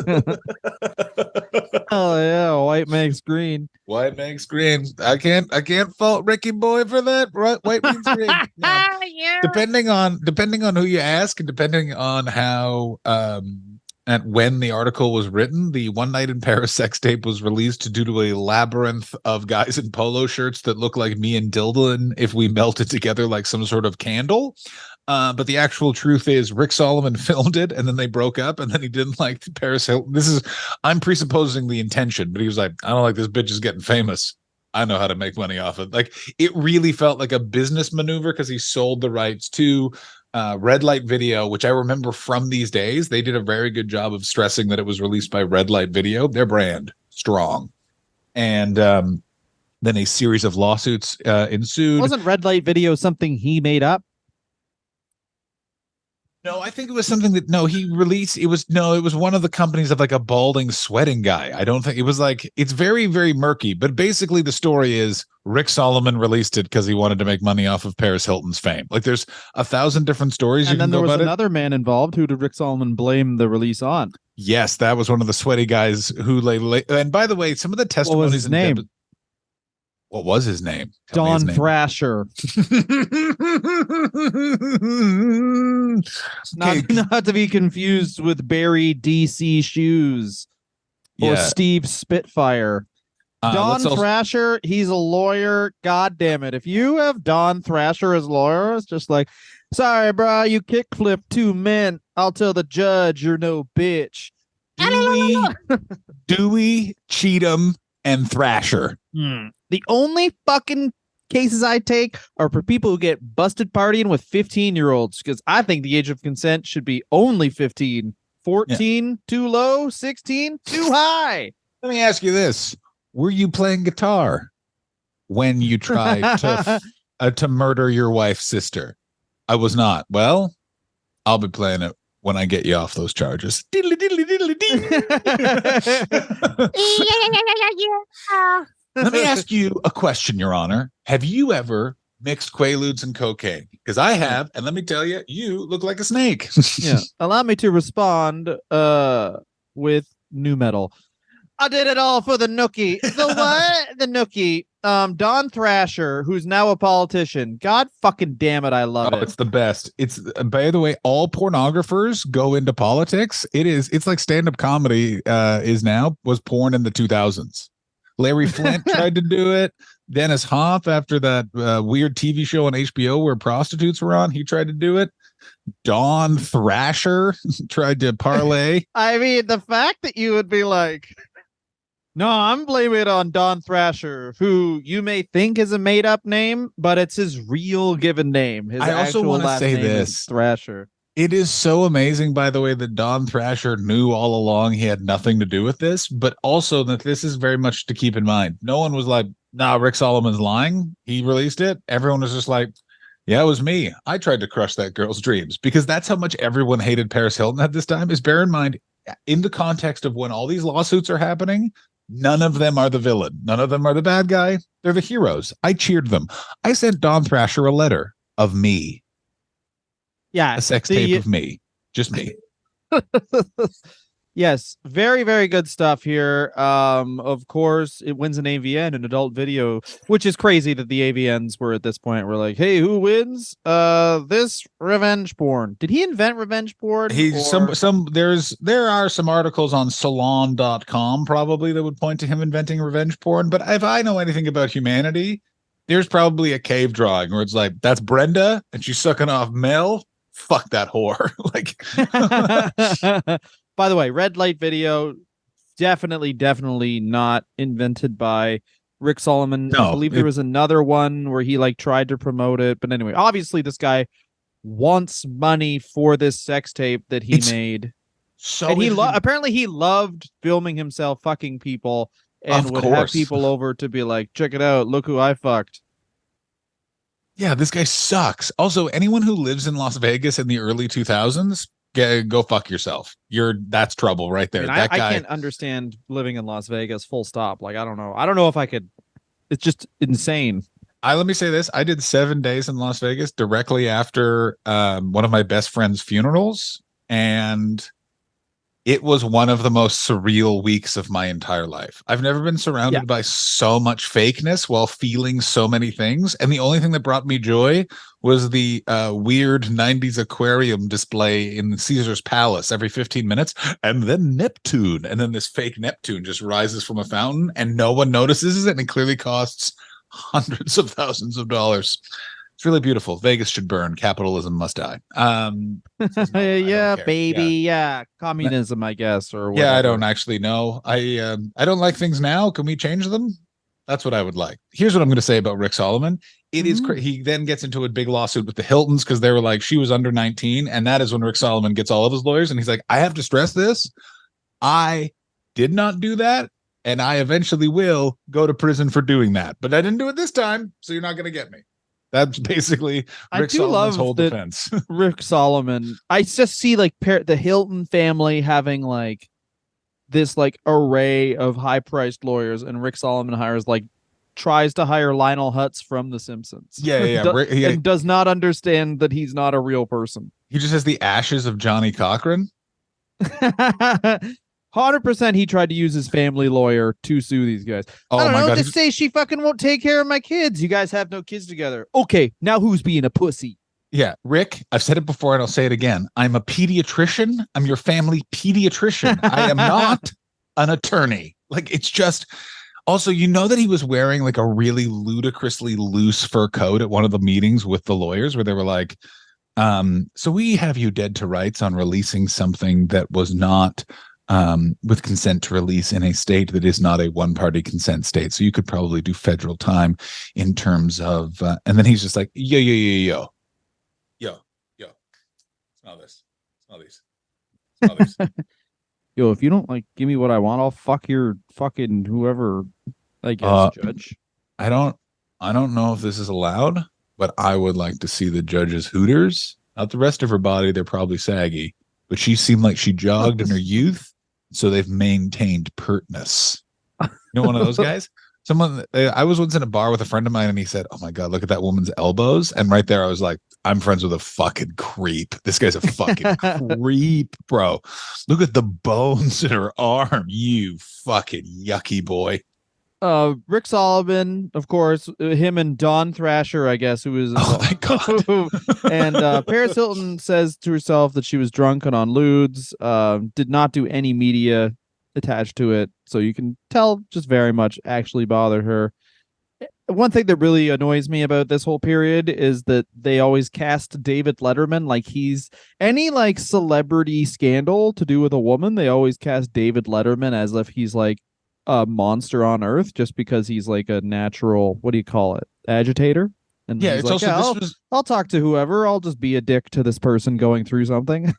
Oh, yeah. White makes green. White makes green. I can't fault Ricky Boy for that. Right? White means green. No. Yeah. Depending on who you ask and depending on how and when the article was written, the One Night in Paris sex tape was released due to a labyrinth of guys in polo shirts that look like me and Dylan if we melted together like some sort of candle. But the actual truth is Rick Salomon filmed it and then they broke up and then he didn't like Paris Hilton. I'm presupposing the intention, but he was like, I don't like this bitch is getting famous. I know how to make money off it. Like, it really felt like a business maneuver because he sold the rights to Red Light Video, which I remember from these days. They did a very good job of stressing that it was released by Red Light Video, their brand, strong. And then a series of lawsuits ensued. Wasn't Red Light Video something he made up? No, I think it was something that he released. It was one of the companies of like a balding, sweating guy. I don't think it was like it's very, very murky. But basically, the story is Rick Salomon released it because he wanted to make money off of Paris Hilton's fame. Like, there's 1,000 different stories you And can then there go was about it. another man involved. Who did Rick Salomon blame the release on? Yes, that was one of the sweaty guys who lay. And by the way, some of the testimonies. What was his name? What was his name? Tell Don Thrasher. Not to be confused with Barry DC Shoes or Steve Spitfire. Don Thrasher, he's a lawyer. God damn it. If you have Don Thrasher as lawyer, it's just like, sorry, bro, you kickflip 2 men. I'll tell the judge you're no bitch. Dewey, Cheatham, and Thrasher. The only fucking cases I take are for people who get busted partying with 15-year-olds, because I think the age of consent should be only 15. 14, too low. 16, too high. Let me ask you this. Were you playing guitar when you tried to murder your wife's sister? I was not. Well, I'll be playing it when I get you off those charges. Diddly, diddly, diddly, diddly. Let me ask you a question, Your Honor. Have you ever mixed Quaaludes and cocaine? Because I have, and let me tell you, you look like a snake. Yeah. Allow me to respond with new metal. I did it all for the nookie. The what? The nookie. Don Thrasher, who's now a politician. God fucking damn it, I love it. It's the best. It's, by the way, all pornographers go into politics. It's like stand-up comedy was porn in the 2000s. Larry Flint tried to do it. Dennis Hoff, after that weird TV show on HBO where prostitutes were on, he tried to do it. Don Thrasher tried to parlay. I mean, the fact that you would be like, no, I'm blaming it on Don Thrasher, who you may think is a made-up name, but it's his real given name. His I also want to say this. Thrasher. It is so amazing, by the way, that Don Thrasher knew all along he had nothing to do with this, but also that this is very much to keep in mind. No one was like, nah, Rick Salomon's lying. He released it. Everyone was just like, yeah, it was me. I tried to crush that girl's dreams, because that's how much everyone hated Paris Hilton at this time. Is bear in mind, in the context of when all these lawsuits are happening, none of them are the villain. None of them are the bad guy. They're the heroes. I cheered them. I sent Don Thrasher a letter of me. Yeah, a sex tape of me, just me. Yes, very, very good stuff here. Of course, it wins an AVN, an adult video, which is crazy that the AVNs were at this point. We're like, hey, who wins? This revenge porn. Did he invent revenge porn? There are some articles on salon.com probably that would point to him inventing revenge porn. But if I know anything about humanity, there's probably a cave drawing where it's like, that's Brenda and she's sucking off Mel. Fuck that whore. Like, by the way, red light video, definitely not invented by Rick Salomon. No, I believe there was another one where he like tried to promote it. But anyway, obviously this guy wants money for this sex tape that he made. So and apparently he loved filming himself fucking people and would have people over to be like, check it out, look who I fucked. Yeah, this guy sucks. Also, anyone who lives in Las Vegas in the early 2000s, go fuck yourself. That's trouble right there. I can't understand living in Las Vegas, full stop. Like, I don't know if I could. It's just insane. Let me say this. I did 7 days in Las Vegas directly after one of my best friend's funerals. And it was one of the most surreal weeks of my entire life. I've never been surrounded by so much fakeness while feeling so many things. And the only thing that brought me joy was the weird 90s aquarium display in Caesar's Palace every 15 minutes. And then Neptune. And then this fake Neptune just rises from a fountain and no one notices it. And it clearly costs hundreds of thousands of dollars. It's really beautiful. Vegas should burn. Capitalism must die. Yeah, baby. Yeah. Communism, I guess. Or whatever. Yeah, I don't actually know. I don't like things now. Can we change them? That's what I would like. Here's what I'm going to say about Rick Salomon. It is he then gets into a big lawsuit with the Hiltons because they were like, she was under 19. And that is when Rick Salomon gets all of his lawyers. And he's like, I have to stress this. I did not do that. And I eventually will go to prison for doing that. But I didn't do it this time. So you're not going to get me. That's basically I Rick do Solomon's love whole that defense. Rick Salomon. I just see like the Hilton family having like this like array of high priced lawyers, and Rick Salomon tries to hire Lionel Hutz from The Simpsons, Yeah, yeah, yeah. and does not understand that he's not a real person. He just has the ashes of Johnny Cochran. 100% he tried to use his family lawyer to sue these guys. I Oh don't my know. god. Just say she fucking won't take care of my kids. You guys have no kids together. Okay, now who's being a pussy? Yeah, Rick, I've said it before and I'll say it again. I'm a pediatrician. I'm your family pediatrician. I am not an attorney. Like, it's just also, you know that he was wearing like a really ludicrously loose fur coat at one of the meetings with the lawyers where they were like, so we have you dead to rights on releasing something that was not with consent to release in a state that is not a one-party consent state. So you could probably do federal time in terms of, and then he's just like, yo. Smell this. Smell these. Smell these. Yo, if you don't like give me what I want, I'll fuck your fucking whoever, I guess, judge. I don't know if this is allowed, but I would like to see the judge's hooters. Not the rest of her body, they're probably saggy. But she seemed like she jogged in her youth, so they've maintained pertness. You know, one of those guys? I was once in a bar with a friend of mine and he said, "Oh my God, look at that woman's elbows." And right there, I was like, I'm friends with a fucking creep. This guy's a fucking creep, bro. Look at the bones in her arm. You fucking yucky boy. Rick Salomon, of course, him and Dawn Thrasher, I guess, who is Oh my God. and Paris Hilton says to herself that she was drunk and on lewds, did not do any media attached to it, so you can tell just very much actually bothered her. One thing that really annoys me about this whole period is that they always cast David Letterman like he's any like celebrity scandal to do with a woman. They always cast David Letterman as if he's like a monster on earth just because he's like a natural, what do you call it, agitator. And Yeah, he's it's like, also yeah, I'll talk to whoever. I'll just be a dick to this person going through something.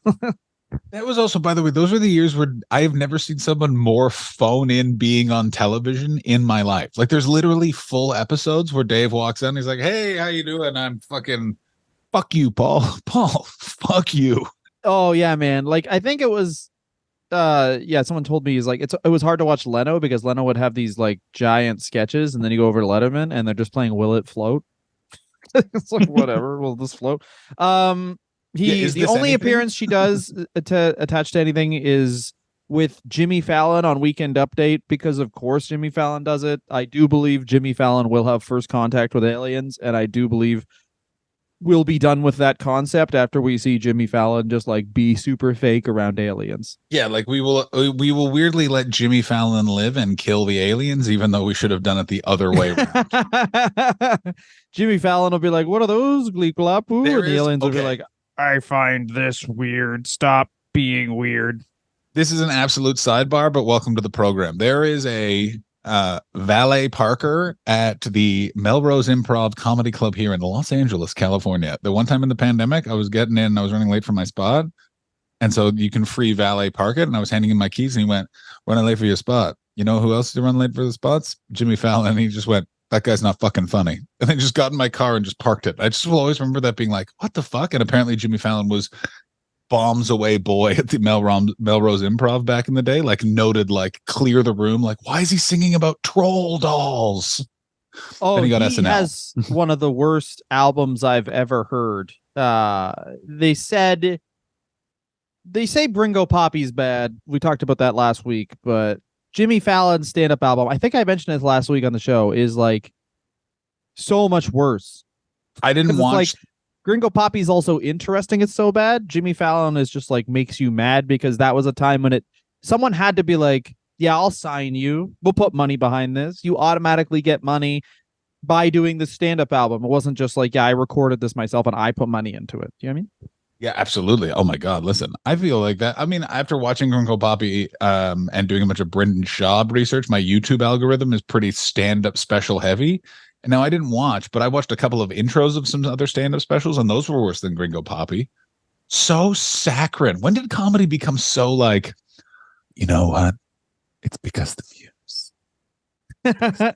that was also, by the way, those were the years where I have never seen someone more phone in being on television in my life. Like, there's literally full episodes where Dave walks in, he's like, "Hey, how you doing?" I'm fucking, fuck you, Paul. Paul, fuck you. Oh yeah, man. Like I think it was yeah, someone told me he's like it was hard to watch Leno because Leno would have these like giant sketches and then you go over to Letterman and they're just playing Will It Float? It's like whatever, will this float? The only appearance she does to attach to anything is with Jimmy Fallon on Weekend Update, because of course Jimmy Fallon does it. I do believe Jimmy Fallon will have first contact with aliens, and I do believe we'll be done with that concept after we see Jimmy Fallon just like be super fake around aliens. Yeah, like we will weirdly let Jimmy Fallon live and kill the aliens, even though we should have done it the other way around. Jimmy Fallon will be like, "What are those, gleep glop?" And the aliens will be like, "I find this weird. Stop being weird." This is an absolute sidebar, but welcome to the program. There is a valet parker at the Melrose Improv Comedy Club here in Los Angeles, California. The one time in the pandemic, I was getting in, I was running late for my spot. And so you can free valet park it. And I was handing him my keys and he went, "Running late for your spot. You know who else to run late for the spots? Jimmy Fallon." And he just went, "That guy's not fucking funny." And then just got in my car and just parked it. I just will always remember that being like, what the fuck? And apparently Jimmy Fallon was bombs away boy at the Melrose Improv back in the day, like noted, like clear the room. Like, why is he singing about troll dolls? Oh, then he got he SNL. has one of the worst albums I've ever heard. They say Bringo Poppy's bad. We talked about that last week, but Jimmy Fallon's stand-up album, I think I mentioned it last week on the show, is like so much worse. I didn't watch. Like, Gringo Poppy's also interesting. It's so bad. Jimmy Fallon is just like makes you mad because that was a time when someone had to be like, "Yeah, I'll sign you. We'll put money behind this. You automatically get money by doing the stand-up album." It wasn't just like, "Yeah, I recorded this myself and I put money into it." Do you know what I mean? Yeah, absolutely. Oh my God. Listen, I feel like that. I mean, after watching Gringo Poppy and doing a bunch of Brendan Schaub research, my YouTube algorithm is pretty stand-up special heavy. And now I didn't watch, but I watched a couple of intros of some other stand-up specials, and those were worse than Gringo Poppy. So saccharine. When did comedy become so like, you know what? It's because the views.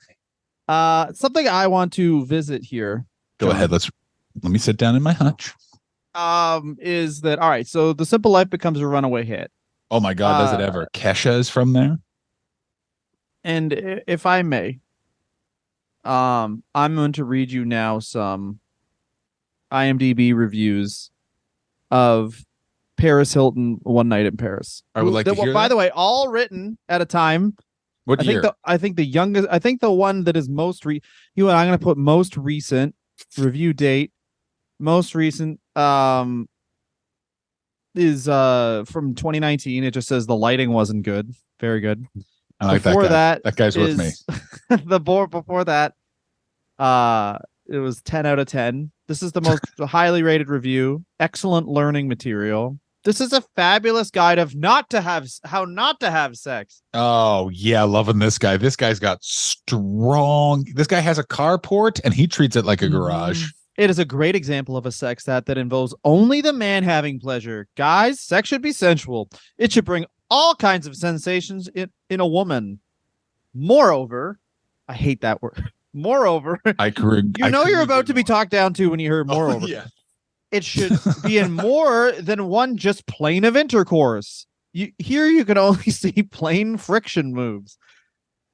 Something I want to visit here. Go John. ahead. Let me sit down in my hutch. Is that all right? So The Simple Life becomes a runaway hit. Oh my God, does it ever? Kesha is from there. And if I may, I'm going to read you now some IMDb reviews of Paris Hilton One Night in Paris. I would like to hear By that. the way, all written at a time. What year? I think the youngest. I think the one that is most I'm going to put most recent review date. Most recent is from 2019. It just says the lighting wasn't good. Very good. I like Before that guy. That guy's with me. The board before that, it was 10 out of 10. This is the most highly rated review. Excellent learning material. This is a fabulous guide of how not to have sex. Oh yeah, loving this guy. This guy's got strong. This guy has a carport and he treats it like a garage. It is a great example of a sex that involves only the man having pleasure. Guys, sex should be sensual. It should bring all kinds of sensations in a woman. Moreover, I hate that word. Moreover, you're about to be talked down to when you hear moreover. Oh, yeah. It should be in more than one just plane of intercourse. Here you can only see plain friction moves.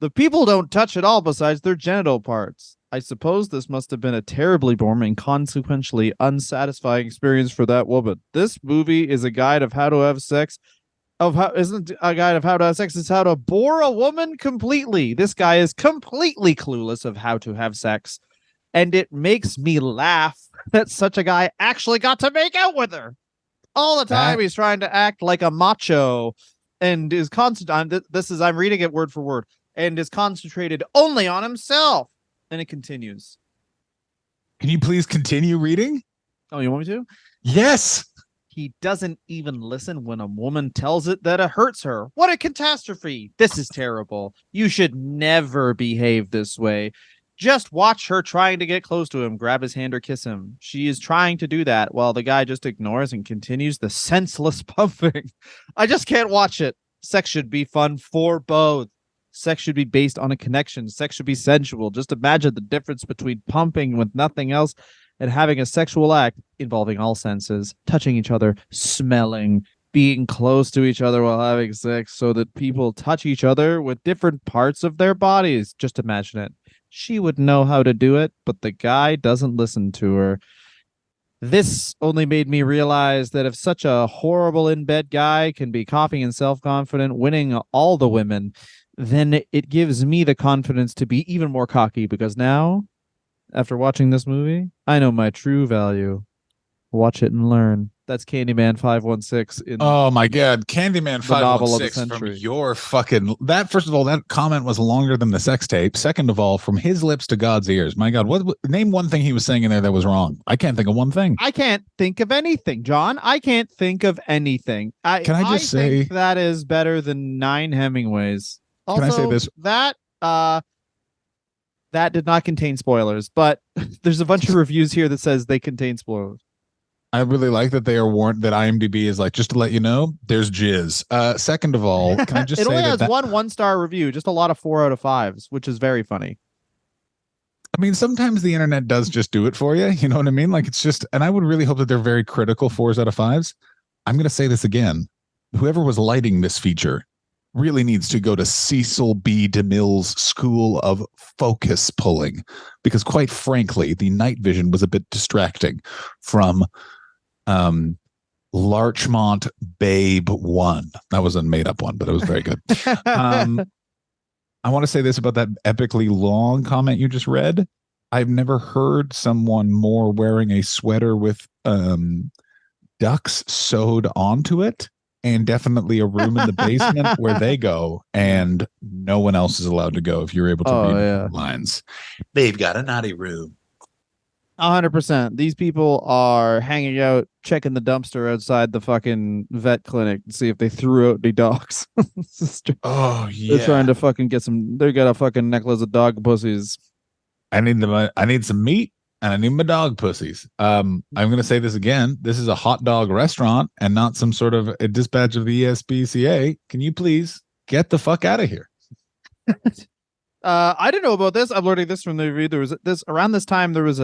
The people don't touch at all besides their genital parts. I suppose this must have been a terribly boring and consequentially unsatisfying experience for that woman. This movie is a guide of how to have sex. Isn't a guide of how to have sex. It's how to bore a woman completely. This guy is completely clueless of how to have sex. And it makes me laugh that such a guy actually got to make out with her. All the time he's trying to act like a macho and is constant on I'm reading it word for word, and is concentrated only on himself. And it continues. Can you please continue reading? Oh, you want me to? Yes. He doesn't even listen when a woman tells it that it hurts her. What a catastrophe. This is terrible. You should never behave this way. Just watch her trying to get close to him, grab his hand or kiss him. She is trying to do that while the guy just ignores and continues the senseless pumping. I just can't watch it. Sex should be fun for both. Sex should be based on a connection. Sex should be sensual. Just imagine the difference between pumping with nothing else and having a sexual act involving all senses, touching each other, smelling, being close to each other while having sex so that people touch each other with different parts of their bodies. Just imagine it. She would know how to do it, but the guy doesn't listen to her. This only made me realize that if such a horrible in-bed guy can be cocky and self-confident, winning all the women, then it gives me the confidence to be even more cocky, because now, after watching this movie, I know my true value. Watch it and learn. That's Candyman 516. Oh my God, Candyman novel of the 516 from century. your fucking that. First of all, that comment was longer than the sex tape. Second of all, from his lips to God's ears. My God, what name one thing he was saying in there that was wrong? I can't think of one thing. I can't think of anything, John. I can't think of anything. Can I just say think that is better than 9 Hemingways? Also, can I say this? That did not contain spoilers, but there's a bunch of reviews here that says they contain spoilers. I really like that they are warned that IMDb is like, just to let you know, there's jizz. Second of all, can I just it say only has that one-star review, just a lot of 4 out of 5s, which is very funny. I mean, sometimes the internet does just do it for you. You know what I mean? Like, it's just, and I would really hope that they're very critical 4s out of 5s. I'm going to say this again. Whoever was lighting this feature really needs to go to Cecil B. DeMille's School of Focus Pulling, because quite frankly, the night vision was a bit distracting from Larchmont Babe 1. That was a made up one, but it was very good. I want to say this about that epically long comment you just read. I've never heard someone more wearing a sweater with ducks sewed onto it, and definitely a room in the basement where they go, and no one else is allowed to go if you're able to read lines. They've got a naughty room. 100%. These people are hanging out, checking the dumpster outside the fucking vet clinic to see if they threw out the dogs. Oh yeah, they're trying to fucking get some. They got a fucking necklace of dog pussies. I need some meat, and I need my dog pussies. I'm gonna say this again. This is a hot dog restaurant and not some sort of a dispatch of the ESPCA. Can you please get the fuck out of here? I didn't know about this. I'm learning this from the review. There was this around this time. There was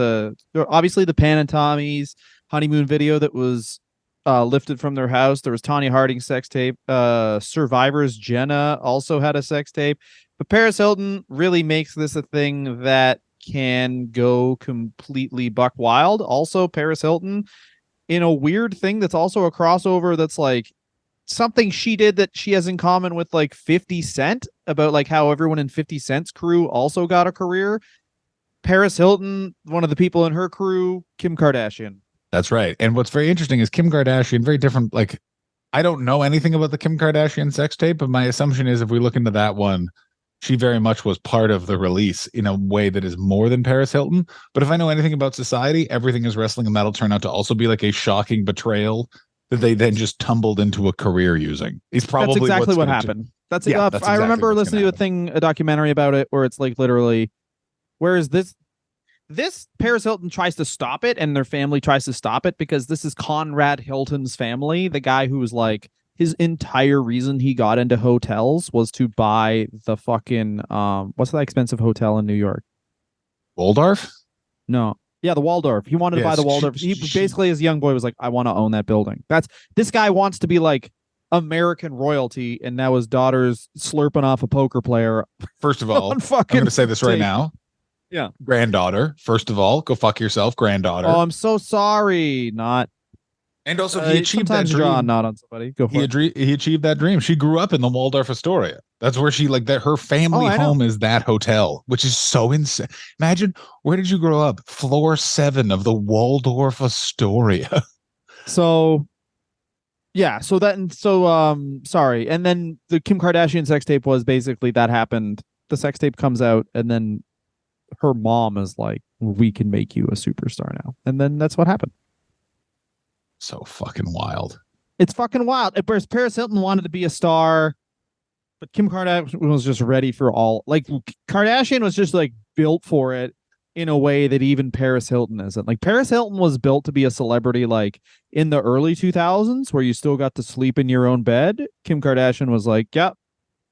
obviously the Pan and Tommy's honeymoon video that was lifted from their house. There was Tanya Harding's sex tape. Survivor's Jenna also had a sex tape. But Paris Hilton really makes this a thing that can go completely buck wild. Also, Paris Hilton in a weird thing that's also a crossover that's like something she did that she has in common with like 50 Cent about like how everyone in 50 Cent's crew also got a career. Paris Hilton, one of the people in her crew, Kim Kardashian. That's right. And what's very interesting is Kim Kardashian, very different. Like, I don't know anything about the Kim Kardashian sex tape, but my assumption is if we look into that one, she very much was part of the release in a way that is more than Paris Hilton. But if I know anything about society, everything is wrestling, and that'll turn out to also be like a shocking betrayal that they then just tumbled into a career using. It's probably that's exactly what happened. That's exactly I remember listening to a documentary about it where it's like literally, whereas this Paris Hilton tries to stop it and their family tries to stop it because this is Conrad Hilton's family, the guy who was like his entire reason he got into hotels was to buy the fucking what's that expensive hotel in New York? Waldorf? No. Yeah, the Waldorf. He wanted to buy the Waldorf. He basically, as a young boy, was like, I want to own that building. This guy wants to be like American royalty, and now his daughter's slurping off a poker player. First of all, I'm going to say this right now. Yeah. Granddaughter, first of all, go fuck yourself, granddaughter. Oh, I'm so sorry. Not. And also, he achieved that dream. Draw not on somebody. Go for it. He achieved that dream. She grew up in the Waldorf Astoria. That's where she her family home is that hotel, which is so insane. Imagine, where did you grow up? Floor 7 of the Waldorf Astoria. So, yeah. So sorry. And then the Kim Kardashian sex tape was basically that happened. The sex tape comes out, and then her mom is like, "We can make you a superstar now," and then that's what happened. So fucking wild. It's fucking wild. Paris Hilton wanted to be a star, but Kim Kardashian was just ready for all. Like Kardashian was just like built for it in a way that even Paris Hilton isn't. Like Paris Hilton was built to be a celebrity like in the early 2000s where you still got to sleep in your own bed. Kim Kardashian was like, "Yep,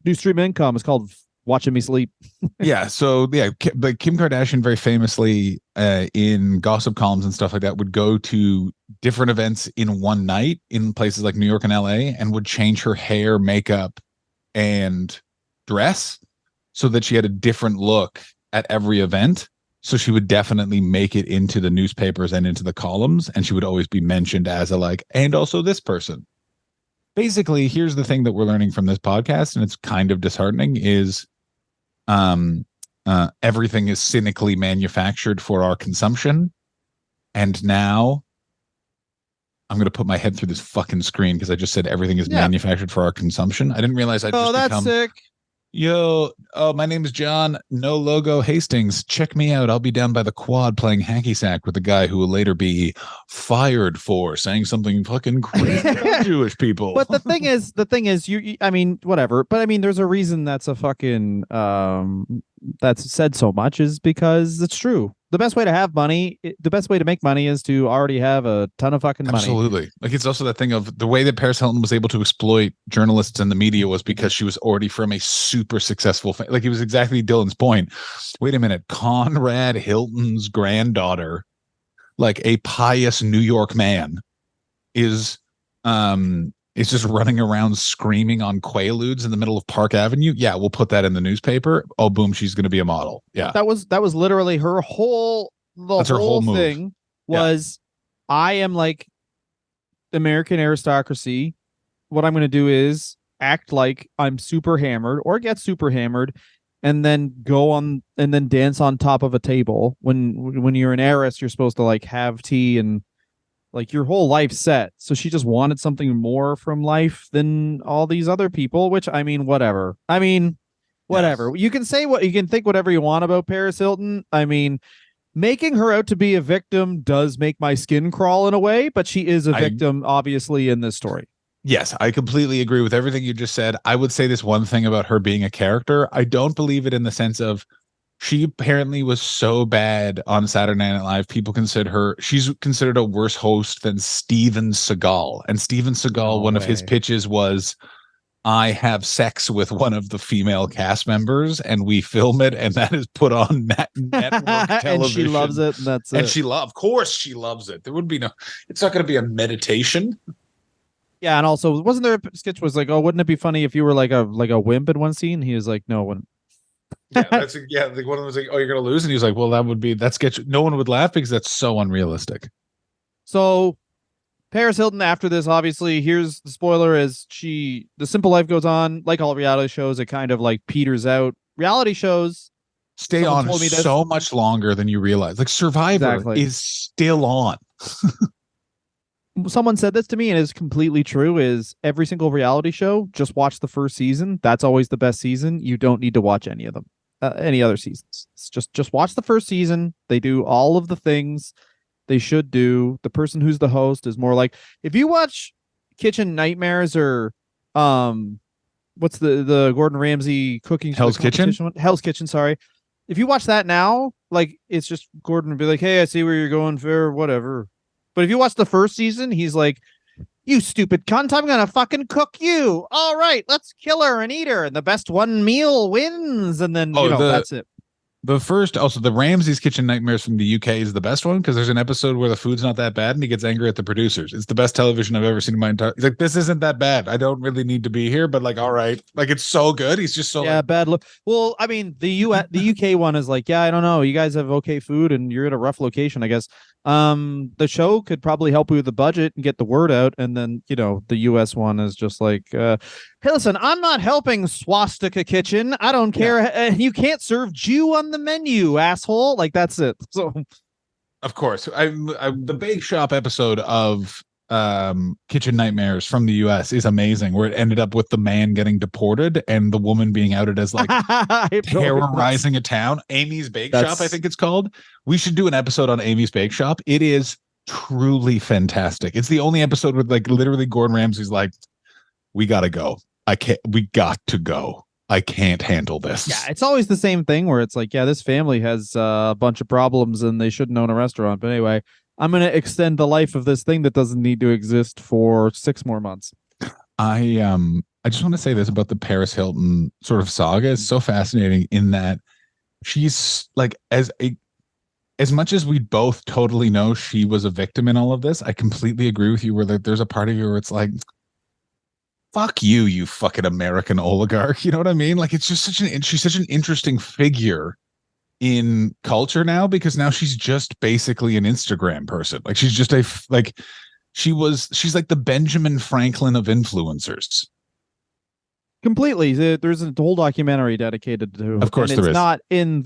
new stream income. It's called watching me sleep." Yeah. So yeah, but Kim Kardashian very famously in gossip columns and stuff like that would go to different events in one night in places like New York and LA and would change her hair, makeup, and dress so that she had a different look at every event. So she would definitely make it into the newspapers and into the columns, and she would always be mentioned as a like, and also this person. Basically, here's the thing that we're learning from this podcast, and it's kind of disheartening, is everything is cynically manufactured for our consumption. And now I'm going to put my head through this fucking screen because I just said everything is manufactured for our consumption. I didn't realize that's sick. Yo, my name is John. No logo Hastings. Check me out. I'll be down by the quad playing hacky sack with a guy who will later be fired for saying something fucking crazy about Jewish people. But the thing is, you I mean, whatever. But I mean, there's a reason that's a fucking that's said so much is because it's true. The best way to have money, the best way to make money is to already have a ton of fucking money. Absolutely. Like it's also that thing of the way that Paris Hilton was able to exploit journalists and the media was because she was already from a super successful like it was exactly Dylan's point. Wait a minute, Conrad Hilton's granddaughter, like a pious New York man, is just running around screaming on Quaaludes in the middle of Park Avenue. Yeah, we'll put that in the newspaper. Oh, boom, she's going to be a model. Yeah, that was literally her whole. That's her whole thing was, I am like American aristocracy. What I'm going to do is act like I'm super hammered or get super hammered, and then go on and then dance on top of a table. When you're an heiress, you're supposed to like have tea and. Like your whole life's set. So she just wanted something more from life than all these other people, which I mean, whatever. Yes. You can say you can think whatever you want about Paris Hilton. I mean, making her out to be a victim does make my skin crawl in a way, but she is a victim, obviously, in this story. Yes, I completely agree with everything you just said. I would say this one thing about her being a character. I don't believe it in the sense of she apparently was so bad on Saturday Night Live. People she's considered a worse host than Steven Seagal. And Steven Seagal, one of his pitches was, I have sex with one of the female cast members and we film it and that is put on network television. And she loves it, and that's and it. of course she loves it. There would be it's not going to be a meditation. Yeah, and also wasn't there a sketch was like, oh, wouldn't it be funny if you were like a wimp in one scene? He was like, no one. Yeah, that's like one of them was like, oh, you're gonna lose, and he was like, well, that sketch. No one would laugh because that's so unrealistic. So Paris Hilton, after this, obviously, here's the spoiler: is the simple life goes on, like all reality shows, it kind of like peters out. Reality shows stay on so much longer than you realize. Like Survivor is still on. Someone said this to me, and it's completely true. Is every single reality show, just watch the first season. That's always the best season. You don't need to watch any of them, any other seasons. It's just watch the first season. They do all of the things they should do. The person who's the host is more like, if you watch Kitchen Nightmares or what's the Gordon Ramsay cooking Hell's Kitchen one? Hell's Kitchen, sorry. If you watch that now, like, it's just Gordon would be like, hey, I see where you're going, fair, whatever. But if you watch the first season, he's like, you stupid cunt, I'm gonna fucking cook you. All right, let's kill her and eat her, and the best one meal wins. And then that's it. The first, also the Ramsay's Kitchen Nightmares from the UK is the best one because there's an episode where the food's not that bad and he gets angry at the producers. It's the best television I've ever seen in my entire. He's like, this isn't that bad. I don't really need to be here, but like, all right, like it's so good. He's just so bad look. Well, I mean, the UK one is like, yeah, I don't know. You guys have okay food and you're at a rough location, I guess. The show could probably help you with the budget and get the word out, and then the US one is just like, hey, listen, I'm not helping Swastika Kitchen. I don't care. Yeah. You can't serve Jew on the menu, asshole. Like, that's it. So, of course, the Bake Shop episode of Kitchen Nightmares from the US is amazing, where it ended up with the man getting deported and the woman being outed as like terrorizing a town. Amy's Bake Shop, I think it's called. We should do an episode on Amy's Bake Shop. It is truly fantastic. It's the only episode with like literally Gordon Ramsay's like, we gotta go. We got to go. I can't handle this. Yeah, it's always the same thing where it's like, yeah, this family has a bunch of problems and they shouldn't own a restaurant. But anyway, I'm going to extend the life of this thing that doesn't need to exist for 6 more months. I just want to say this about the Paris Hilton sort of saga. It's so fascinating in that she's like, as much as we both totally know she was a victim in all of this, I completely agree with you where there's a part of you where it's like, fuck you, you fucking American oligarch. You know what I mean? Like, it's just she's such an interesting figure in culture now, because now she's just basically an Instagram person. Like, she's just she's like the Benjamin Franklin of influencers. Completely. There's a whole documentary dedicated to. Of course, there is. It's not in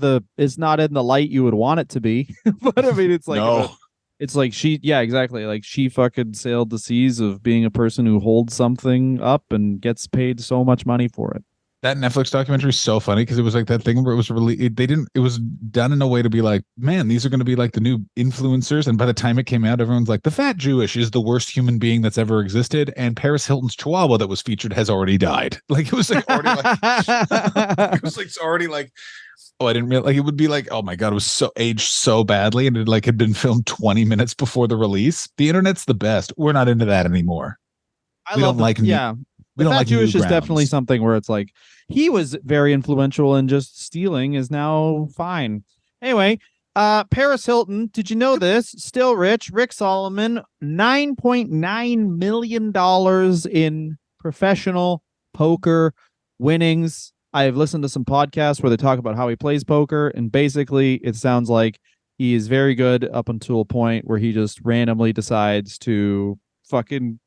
the light you would want it to be, but I mean, it's like no. It's like exactly. Like, she fucking sailed the seas of being a person who holds something up and gets paid so much money for it. That Netflix documentary is so funny because it was like that thing where it was really, it was done in a way to be like, man, these are going to be like the new influencers. And by the time it came out, everyone's like, the fat Jewish is the worst human being that's ever existed. And Paris Hilton's Chihuahua that was featured has already died. Like, it was like already like, it was like, it's already like, oh, I didn't realize, like, it would be like, oh my God, it was so aged so badly. And it like had been filmed 20 minutes before the release. The internet's the best. We're not into that anymore. We don't like Jewish is definitely something where it's like, he was very influential and just stealing is now fine. Anyway, Paris Hilton, did you know this? Still rich. Rick Salomon, $9.9 million in professional poker winnings. I've listened to some podcasts where they talk about how he plays poker, and basically it sounds like he is very good up until a point where he just randomly decides to fucking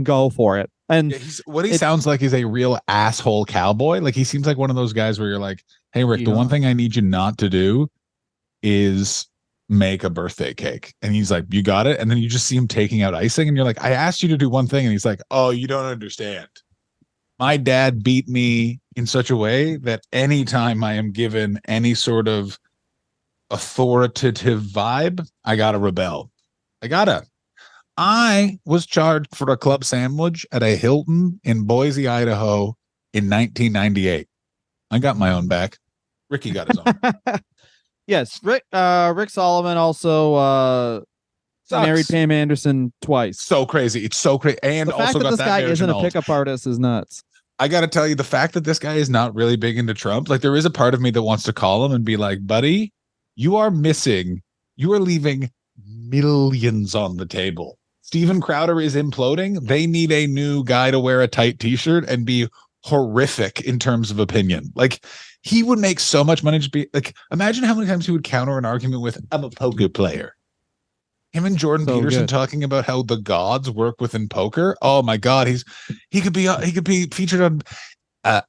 go for it. And yeah, what he sounds like is a real asshole cowboy. Like, he seems like one of those guys where you're like, hey, Rick, the one thing I need you not to do is make a birthday cake. And he's like, you got it. And then you just see him taking out icing and you're like, I asked you to do one thing. And he's like, oh, you don't understand. My dad beat me in such a way that anytime I am given any sort of authoritative vibe, I gotta rebel. I was charged for a club sandwich at a Hilton in Boise, Idaho in 1998. I got my own back. Ricky got his own. Yes, Rick Salomon also married Pam Anderson twice. So crazy. It's so crazy. And the fact also that got this that guy isn't a annulled. pickup artist is nuts. I got to tell you, the fact that this guy is not really big into Trump, like there is a part of me that wants to call him and be like, buddy, you are leaving millions on the table. Steven Crowder is imploding. They need a new guy to wear a tight t-shirt and be horrific in terms of opinion. Like he would make so much money to be like, imagine how many times he would counter an argument with, I'm a poker player. Him and Jordan Peterson talking about how the gods work within poker. Oh my God. He could be featured on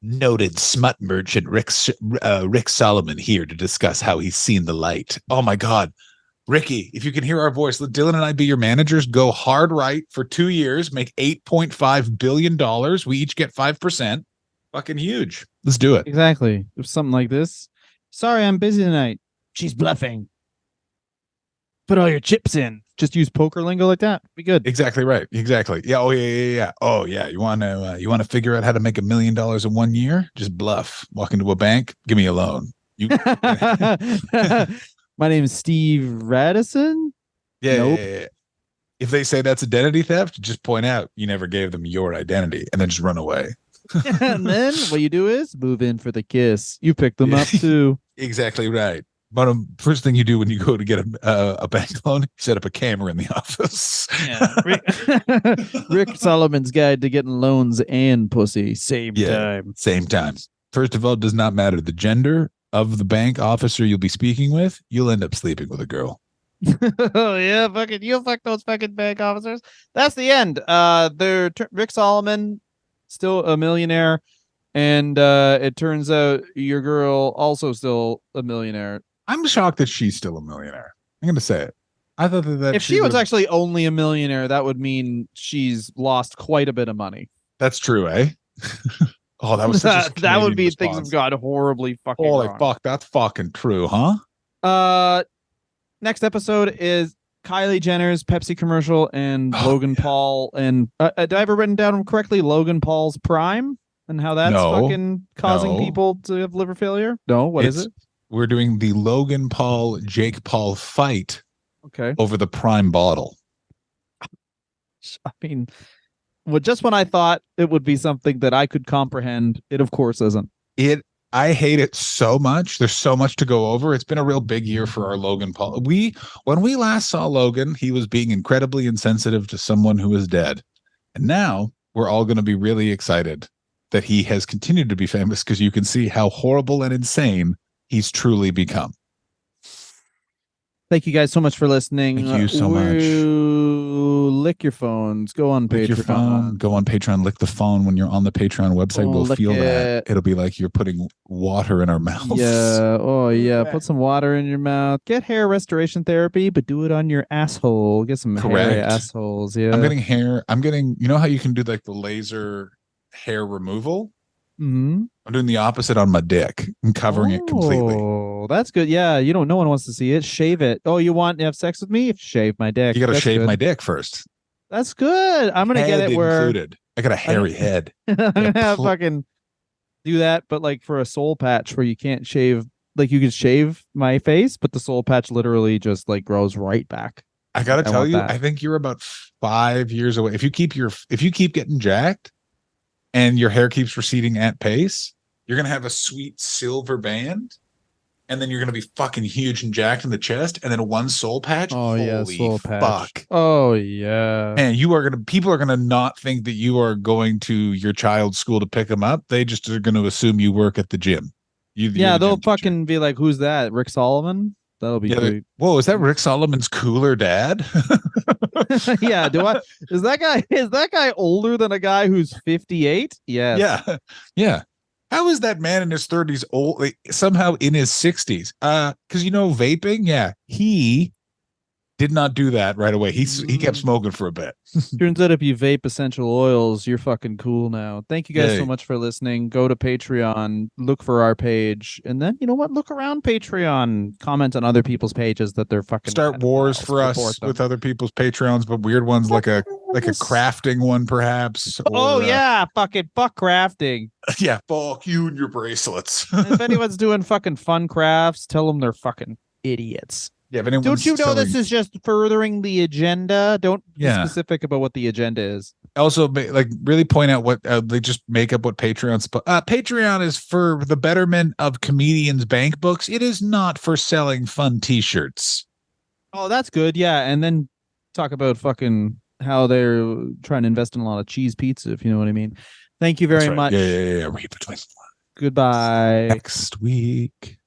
noted smut merchant Rick Salomon here to discuss how he's seen the light. Oh my God. Ricky, if you can hear our voice, let Dylan and I be your managers. Go hard right for 2 years, make $8.5 billion. We each get 5%. Fucking huge. Let's do it. Exactly. If something like this. Sorry, I'm busy tonight. She's bluffing. Put all your chips in. Just use poker lingo like that. Be good. Exactly right. Exactly. Yeah. Oh yeah. Oh yeah. You want to figure out how to make $1 million in 1 year? Just bluff. Walk into a bank. Give me a loan. You. My name is Steve Radisson. Yeah, nope. Yeah. If they say that's identity theft, just point out you never gave them your identity and then just run away. And then what you do is move in for the kiss. You pick them up too. Exactly right. But first thing you do when you go to get a bank loan, you set up a camera in the office. Yeah. Rick Salomon's Guide to Getting Loans and Pussy. Same time. First of all, does not matter the gender of the bank officer you'll be speaking with. You'll end up sleeping with a girl. Oh yeah, you'll fuck those fucking bank officers. That's the end. Rick Salomon, still a millionaire, and it turns out your girl also still a millionaire. I'm shocked that she's still a millionaire. I'm gonna say it. I thought that if she was actually only a millionaire, that would mean she's lost quite a bit of money. That's true, eh? Oh, that was such a that would be response. Things have gone horribly fucking Holy wrong. Fuck, that's fucking true, huh? Next episode is Kylie Jenner's Pepsi commercial and Logan Paul and did I have it written down correctly? Logan Paul's Prime and how that's fucking causing people to have liver failure? No, what is it? We're doing the Logan Paul Jake Paul fight. Okay. Over the Prime bottle. I mean, just when I thought it would be something that I could comprehend, it of course isn't. I hate it so much. There's so much to go over. It's been a real big year for our Logan Paul. When we last saw Logan, he was being incredibly insensitive to someone who was dead. And now we're all going to be really excited that he has continued to be famous because you can see how horrible and insane he's truly become. Thank you guys so much for listening. Thank you so much. Lick your phones. Go on Patreon. Your phone. Go on Patreon. Lick the phone when you're on the Patreon website. We'll feel that. It'll be like you're putting water in our mouths. Yeah. Oh yeah. Put some water in your mouth. Get hair restoration therapy, but do it on your asshole. Get some hairy assholes. Yeah. I'm getting hair. You know how you can do like the laser hair removal? Mm-hmm. I'm doing the opposite on my dick. I'm covering it completely. Oh, that's good. Yeah, no one wants to see it. Shave it. Oh, you want to have sex with me? Shave my dick. You got to shave my dick first. That's good. I'm gonna get it where included. I got a hairy head. I'm gonna have fucking do that, but like for a soul patch where you can't shave. Like you can shave my face, but the soul patch literally just like grows right back. I gotta tell you, I think you're about 5 years away. If you keep getting jacked and your hair keeps receding at pace, you're going to have a sweet silver band, and then you're going to be fucking huge and jacked in the chest, and then one soul patch. Oh, yeah, soul patch. Fuck. Oh, yeah. And people are going to not think that you are going to your child's school to pick them up. They just are going to assume you work at the gym. They'll fucking be like, who's that? Rick Salomon? That'll be great. Whoa, is that Rick Salomon's cooler dad? Yeah. Is that guy older than a guy who's 58? Yes. Yeah. How is that man in his 30s old, somehow in his 60s? Because vaping, yeah, he did not do that right away. He kept smoking for a bit. Turns out if you vape essential oils, you're fucking cool now. Thank you guys so much for listening. Go to Patreon, look for our page, and then you know what? Look around Patreon. Comment on other people's pages that they're fucking start wars for us with other people's Patreons, but weird ones like a crafting one, perhaps. Or, fucking fuck crafting. Yeah, fuck you and your bracelets. If anyone's doing fucking fun crafts, tell them they're fucking idiots. Yeah, don't you know this is just furthering the agenda? Don't be specific about what the agenda is. Also, like, really point out what they just make up what Patreon's. Patreon is for the betterment of comedians' bank books. It is not for selling fun T-shirts. Oh, that's good. Yeah, and then talk about fucking how they're trying to invest in a lot of cheese pizza, if you know what I mean. Thank you very That's right. much. Yeah. Read between. Goodbye. Next week.